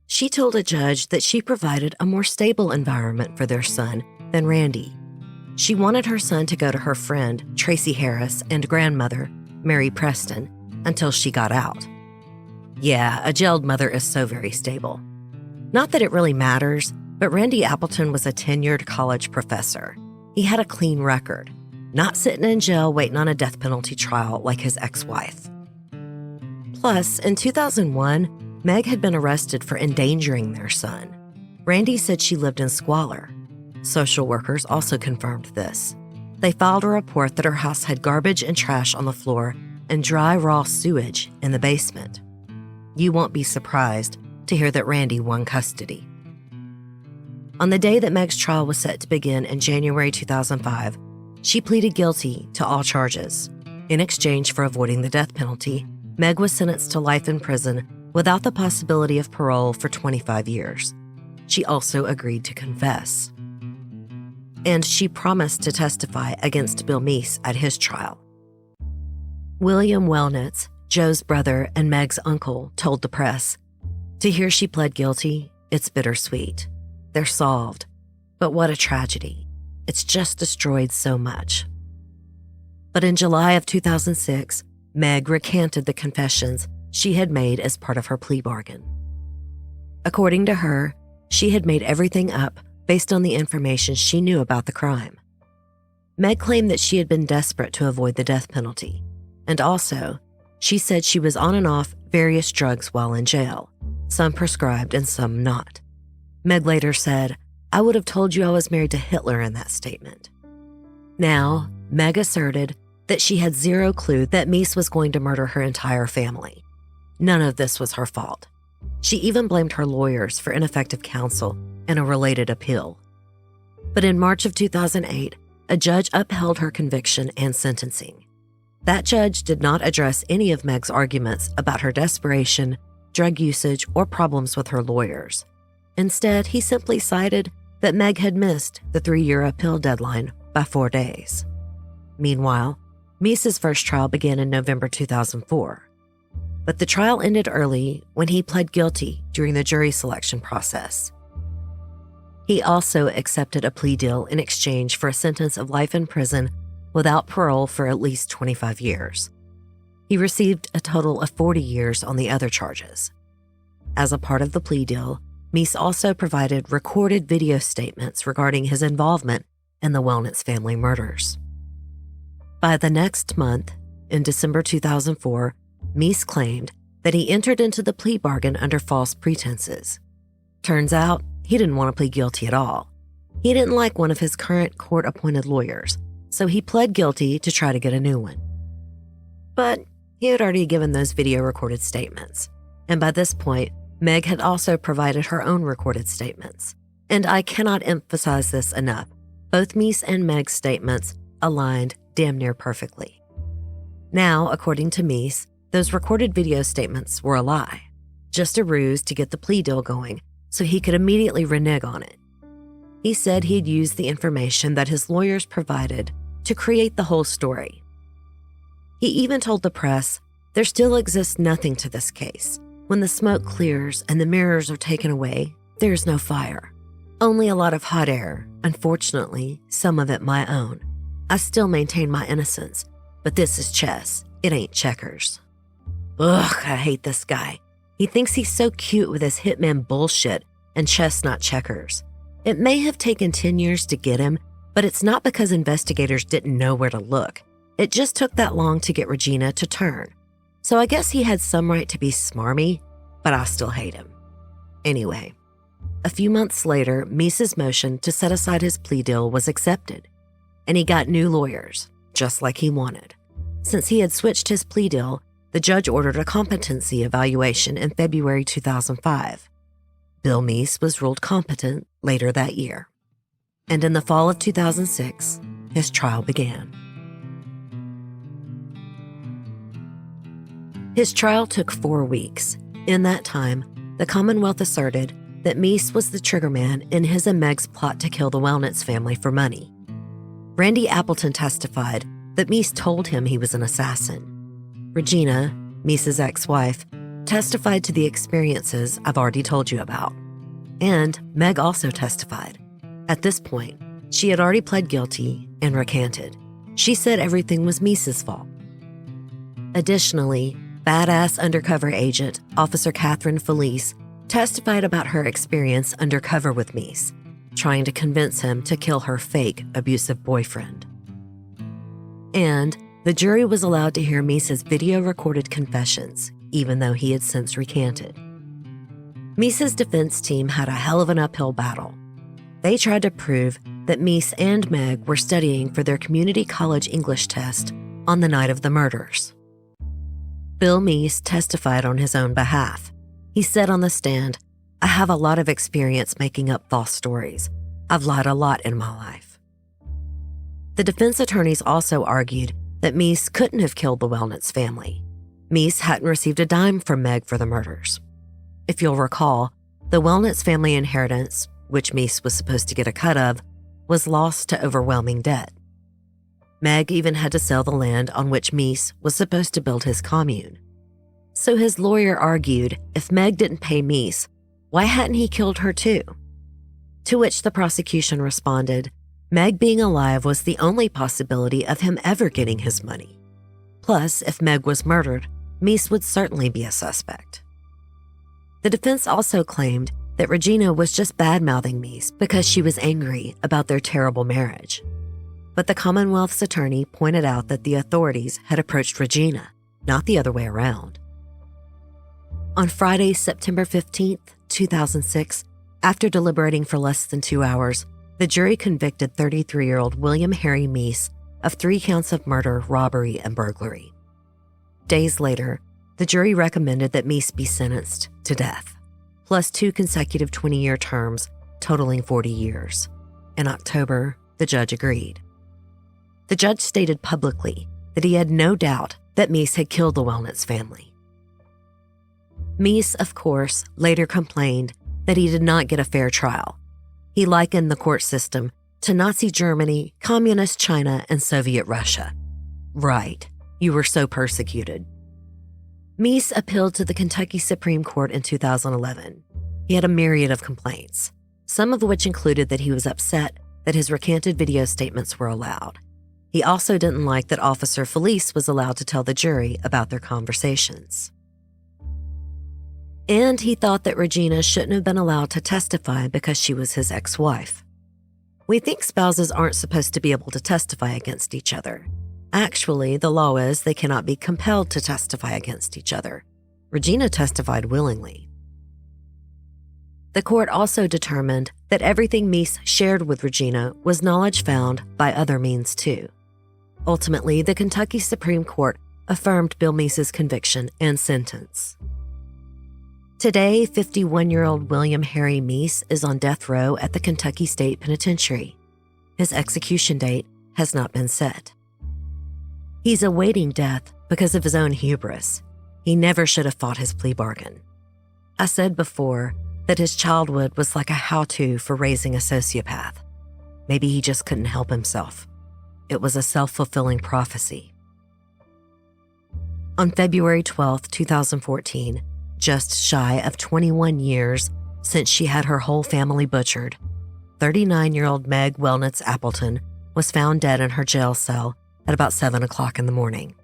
She told a judge that she provided a more stable environment for their son than Randy. She wanted her son to go to her friend, Tracy Harris, and grandmother, Mary Preston, until she got out. Yeah, a jailed mother is so very stable. Not that it really matters, but Randy Appleton was a tenured college professor. He had a clean record, not sitting in jail waiting on a death penalty trial like his ex-wife. Plus, in 2001, Meg had been arrested for endangering their son. Randy said she lived in squalor. Social workers also confirmed this. They filed a report that her house had garbage and trash on the floor and dry, raw sewage in the basement. You won't be surprised to hear that Randy won custody. On the day that Meg's trial was set to begin in January 2005, she pleaded guilty to all charges. In exchange for avoiding the death penalty, Meg was sentenced to life in prison without the possibility of parole for 25 years. She also agreed to confess. And she promised to testify against Bill Meese at his trial. William Wellnitz, Joe's brother and Meg's uncle, told the press, "To hear she pled guilty, it's bittersweet. They're solved. But what a tragedy. It's just destroyed so much." But in July of 2006, Meg recanted the confessions she had made as part of her plea bargain. According to her, she had made everything up based on the information she knew about the crime. Meg claimed that she had been desperate to avoid the death penalty, and also, she said she was on and off various drugs while in jail, some prescribed and some not. Meg later said, "I would have told you I was married to Hitler" in that statement. Now, Meg asserted that she had zero clue that Meese was going to murder her entire family. None of this was her fault. She even blamed her lawyers for ineffective counsel in a related appeal. But in March of 2008, a judge upheld her conviction and sentencing. That judge did not address any of Meg's arguments about her desperation, drug usage, or problems with her lawyers. Instead, he simply cited that Meg had missed the 3-year appeal deadline by 4 days. Meanwhile, Meese's first trial began in November 2004. But the trial ended early when he pled guilty during the jury selection process. He also accepted a plea deal in exchange for a sentence of life in prison without parole for at least 25 years. He received a total of 40 years on the other charges. As a part of the plea deal, Meese also provided recorded video statements regarding his involvement in the Wellnitz family murders. By the next month, in December 2004, Meese claimed that he entered into the plea bargain under false pretenses. Turns out, he didn't want to plead guilty at all. He didn't like one of his current court-appointed lawyers, so he pled guilty to try to get a new one. But he had already given those video-recorded statements, and by this point, Meg had also provided her own recorded statements. And I cannot emphasize this enough. Both Meese and Meg's statements aligned damn near perfectly. Now, according to Meese, those recorded video statements were a lie, just a ruse to get the plea deal going so he could immediately renege on it. He said he'd used the information that his lawyers provided to create the whole story. He even told the press, "There still exists nothing to this case. When the smoke clears and the mirrors are taken away, there's no fire. Only a lot of hot air, unfortunately, some of it my own. I still maintain my innocence, but this is chess. It ain't checkers." Ugh, I hate this guy. He thinks he's so cute with his hitman bullshit and chess not checkers. It may have taken 10 years to get him, but it's not because investigators didn't know where to look. It just took that long to get Regina to turn. So I guess he had some right to be smarmy, but I still hate him. Anyway, a few months later, Meese's motion to set aside his plea deal was accepted, and he got new lawyers, just like he wanted. Since he had switched his plea deal, the judge ordered a competency evaluation in February 2005. Bill Meese was ruled competent later that year. And in the fall of 2006, his trial began. His trial took 4 weeks. In that time, the Commonwealth asserted that Meese was the triggerman in his and Meg's plot to kill the Wellnitz family for money. Randy Appleton testified that Meese told him he was an assassin. Regina, Meese's ex-wife, testified to the experiences I've already told you about. And Meg also testified. At this point, she had already pled guilty and recanted. She said everything was Misa's fault. Additionally, badass undercover agent Officer Catherine Felice testified about her experience undercover with Mies, trying to convince him to kill her fake abusive boyfriend. And the jury was allowed to hear Misa's video-recorded confessions, even though he had since recanted. Misa's defense team had a hell of an uphill battle. They tried to prove that Mies and Meg were studying for their community college English test on the night of the murders. Bill Mies testified on his own behalf. He said on the stand, "I have a lot of experience making up false stories. I've lied a lot in my life." The defense attorneys also argued that Mies couldn't have killed the Wellnitz family. Mies hadn't received a dime from Meg for the murders. If you'll recall, the Wellnitz family inheritance, which Mies was supposed to get a cut of, was lost to overwhelming debt. Meg even had to sell the land on which Mies was supposed to build his commune. So his lawyer argued if Meg didn't pay Mies, why hadn't he killed her too? To which the prosecution responded, Meg being alive was the only possibility of him ever getting his money. Plus, if Meg was murdered, Mies would certainly be a suspect. The defense also claimed that Regina was just bad-mouthing Mies because she was angry about their terrible marriage. But the Commonwealth's attorney pointed out that the authorities had approached Regina, not the other way around. On Friday, September 15th, 2006, after deliberating for less than 2 hours, the jury convicted 33-year-old William Harry Mies of 3 counts of murder, robbery, and burglary. Days later, the jury recommended that Mies be sentenced to death, plus 2 consecutive 20-year terms, totaling 40 years. In October, the judge agreed. The judge stated publicly that he had no doubt that Mies had killed the Wellnitz family. Mies, of course, later complained that he did not get a fair trial. He likened the court system to Nazi Germany, Communist China, and Soviet Russia. Right, you were so persecuted. Mies appealed to the Kentucky Supreme Court in 2011. He had a myriad of complaints, some of which included that he was upset that his recanted video statements were allowed. He also didn't like that Officer Felice was allowed to tell the jury about their conversations. And he thought that Regina shouldn't have been allowed to testify because she was his ex-wife. We think spouses aren't supposed to be able to testify against each other. Actually, the law is they cannot be compelled to testify against each other. Regina testified willingly. The court also determined that everything Mies shared with Regina was knowledge found by other means too. Ultimately, the Kentucky Supreme Court affirmed Bill Mies's conviction and sentence. Today, 51-year-old William Harry Mies is on death row at the Kentucky State Penitentiary. His execution date has not been set. He's awaiting death because of his own hubris. He never should have fought his plea bargain. I said before that his childhood was like a how-to for raising a sociopath. Maybe he just couldn't help himself. It was a self-fulfilling prophecy. On February 12, 2014, just shy of 21 years since she had her whole family butchered, 39-year-old Meg Wellnitz Appleton was found dead in her jail cell at about 7 o'clock in the morning.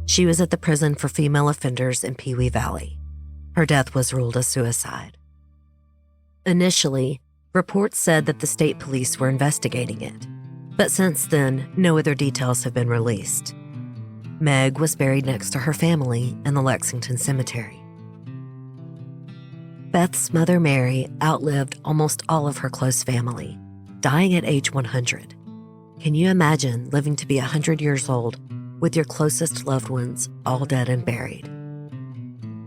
She was at the prison for female offenders in Pewee Valley. Her death was ruled a suicide. Initially, reports said that the state police were investigating it, but since then, no other details have been released. Meg was buried next to her family in the Lexington Cemetery. Beth's mother, Mary, outlived almost all of her close family, dying at age 100. Can you imagine living to be 100 years old with your closest loved ones all dead and buried?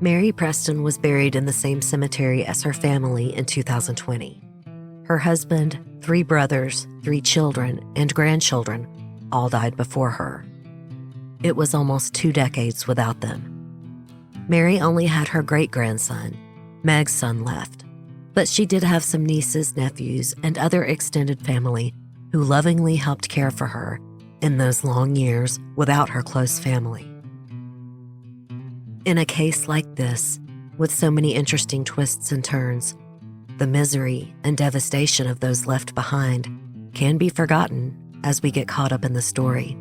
Mary Preston was buried in the same cemetery as her family in 2020. Her husband, 3 brothers, 3 children, and grandchildren all died before her. It was almost 2 decades without them. Mary only had her great-grandson, Meg's son, left, but she did have some nieces, nephews, and other extended family who lovingly helped care for her in those long years without her close family. In a case like this, with so many interesting twists and turns, the misery and devastation of those left behind can be forgotten as we get caught up in the story.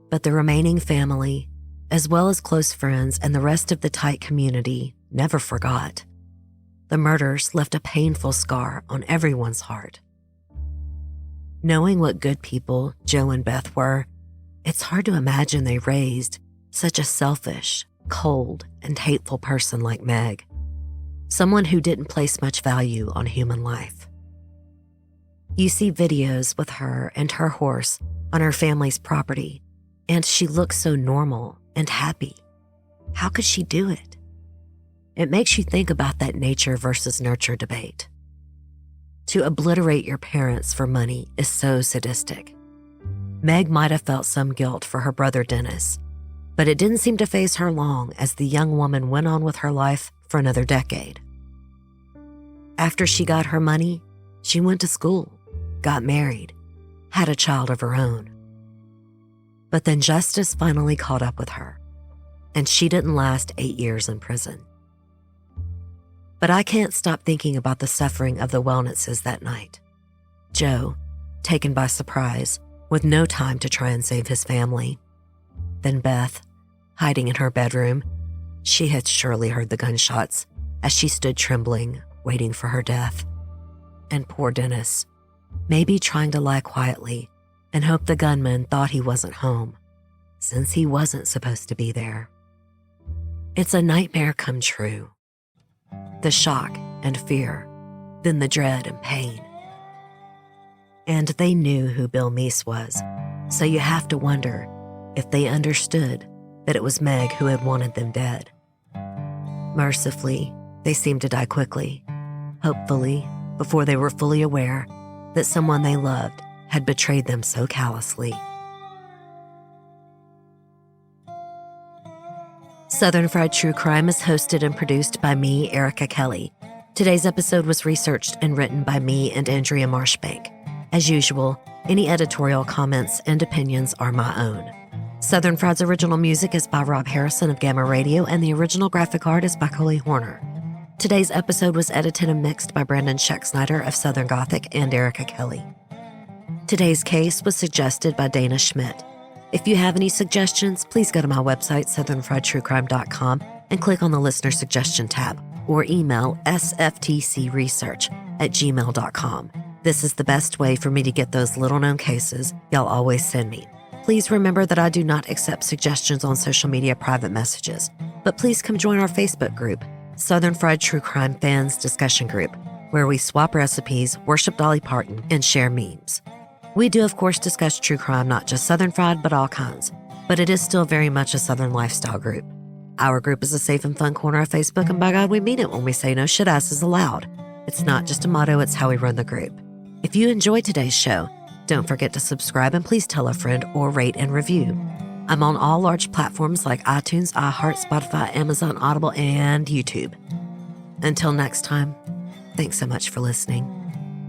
But the remaining family, as well as close friends and the rest of the tight community, never forgot. The murders left a painful scar on everyone's heart. Knowing what good people Joe and Beth were, it's hard to imagine they raised such a selfish, cold, and hateful person like Meg, someone who didn't place much value on human life. You see videos with her and her horse on her family's property, and she looks so normal and happy. How could she do it? It makes you think about that nature versus nurture debate. To obliterate your parents for money is so sadistic. Meg might have felt some guilt for her brother Dennis, but it didn't seem to faze her long as the young woman went on with her life for another decade. After she got her money, she went to school, got married, had a child of her own. But then justice finally caught up with her, and she didn't last 8 years in prison. But I can't stop thinking about the suffering of the Wellnitzes that night. Joe, taken by surprise, with no time to try and save his family. Then Beth, hiding in her bedroom. She had surely heard the gunshots as she stood trembling, waiting for her death. And poor Dennis, maybe trying to lie quietly and hope the gunman thought he wasn't home, since he wasn't supposed to be there. It's a nightmare come true. The shock and fear, then the dread and pain. And they knew who Bill Meese was, so you have to wonder if they understood that it was Meg who had wanted them dead. Mercifully, they seemed to die quickly, hopefully before they were fully aware that someone they loved had betrayed them so callously. Southern Fried True Crime is hosted and produced by me, Erica Kelley. Today's episode was researched and written by me and Andrea Marshbank. As usual, any editorial comments and opinions are my own. Southern Fried's original music is by Rob Harrison of Gamma Radio, and the original graphic art is by Coley. Today's episode was edited and mixed by Brandon Schexnayder of Southern Gothic and Erica Kelley. Today's case was suggested by Dana Schmidt. If you have any suggestions, please go to my website, southernfriedtruecrime.com, and click on the listener suggestion tab, or email sftcresearch@gmail.com. This is the best way for me to get those little-known cases y'all always send me. Please remember that I do not accept suggestions on social media private messages, but please come join our Facebook group, Southern Fried True Crime Fans Discussion Group, where we swap recipes, worship Dolly Parton, and share memes. We do, of course, discuss true crime, not just Southern Fried, but all kinds. But it is still very much a Southern lifestyle group. Our group is a safe and fun corner of Facebook, and by God, we mean it when we say no shit asses allowed. It's not just a motto, it's how we run the group. If you enjoyed today's show, don't forget to subscribe and please tell a friend or rate and review. I'm on all large platforms like iTunes, iHeart, Spotify, Amazon, Audible, and YouTube. Until next time, thanks so much for listening.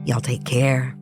Y'all take care.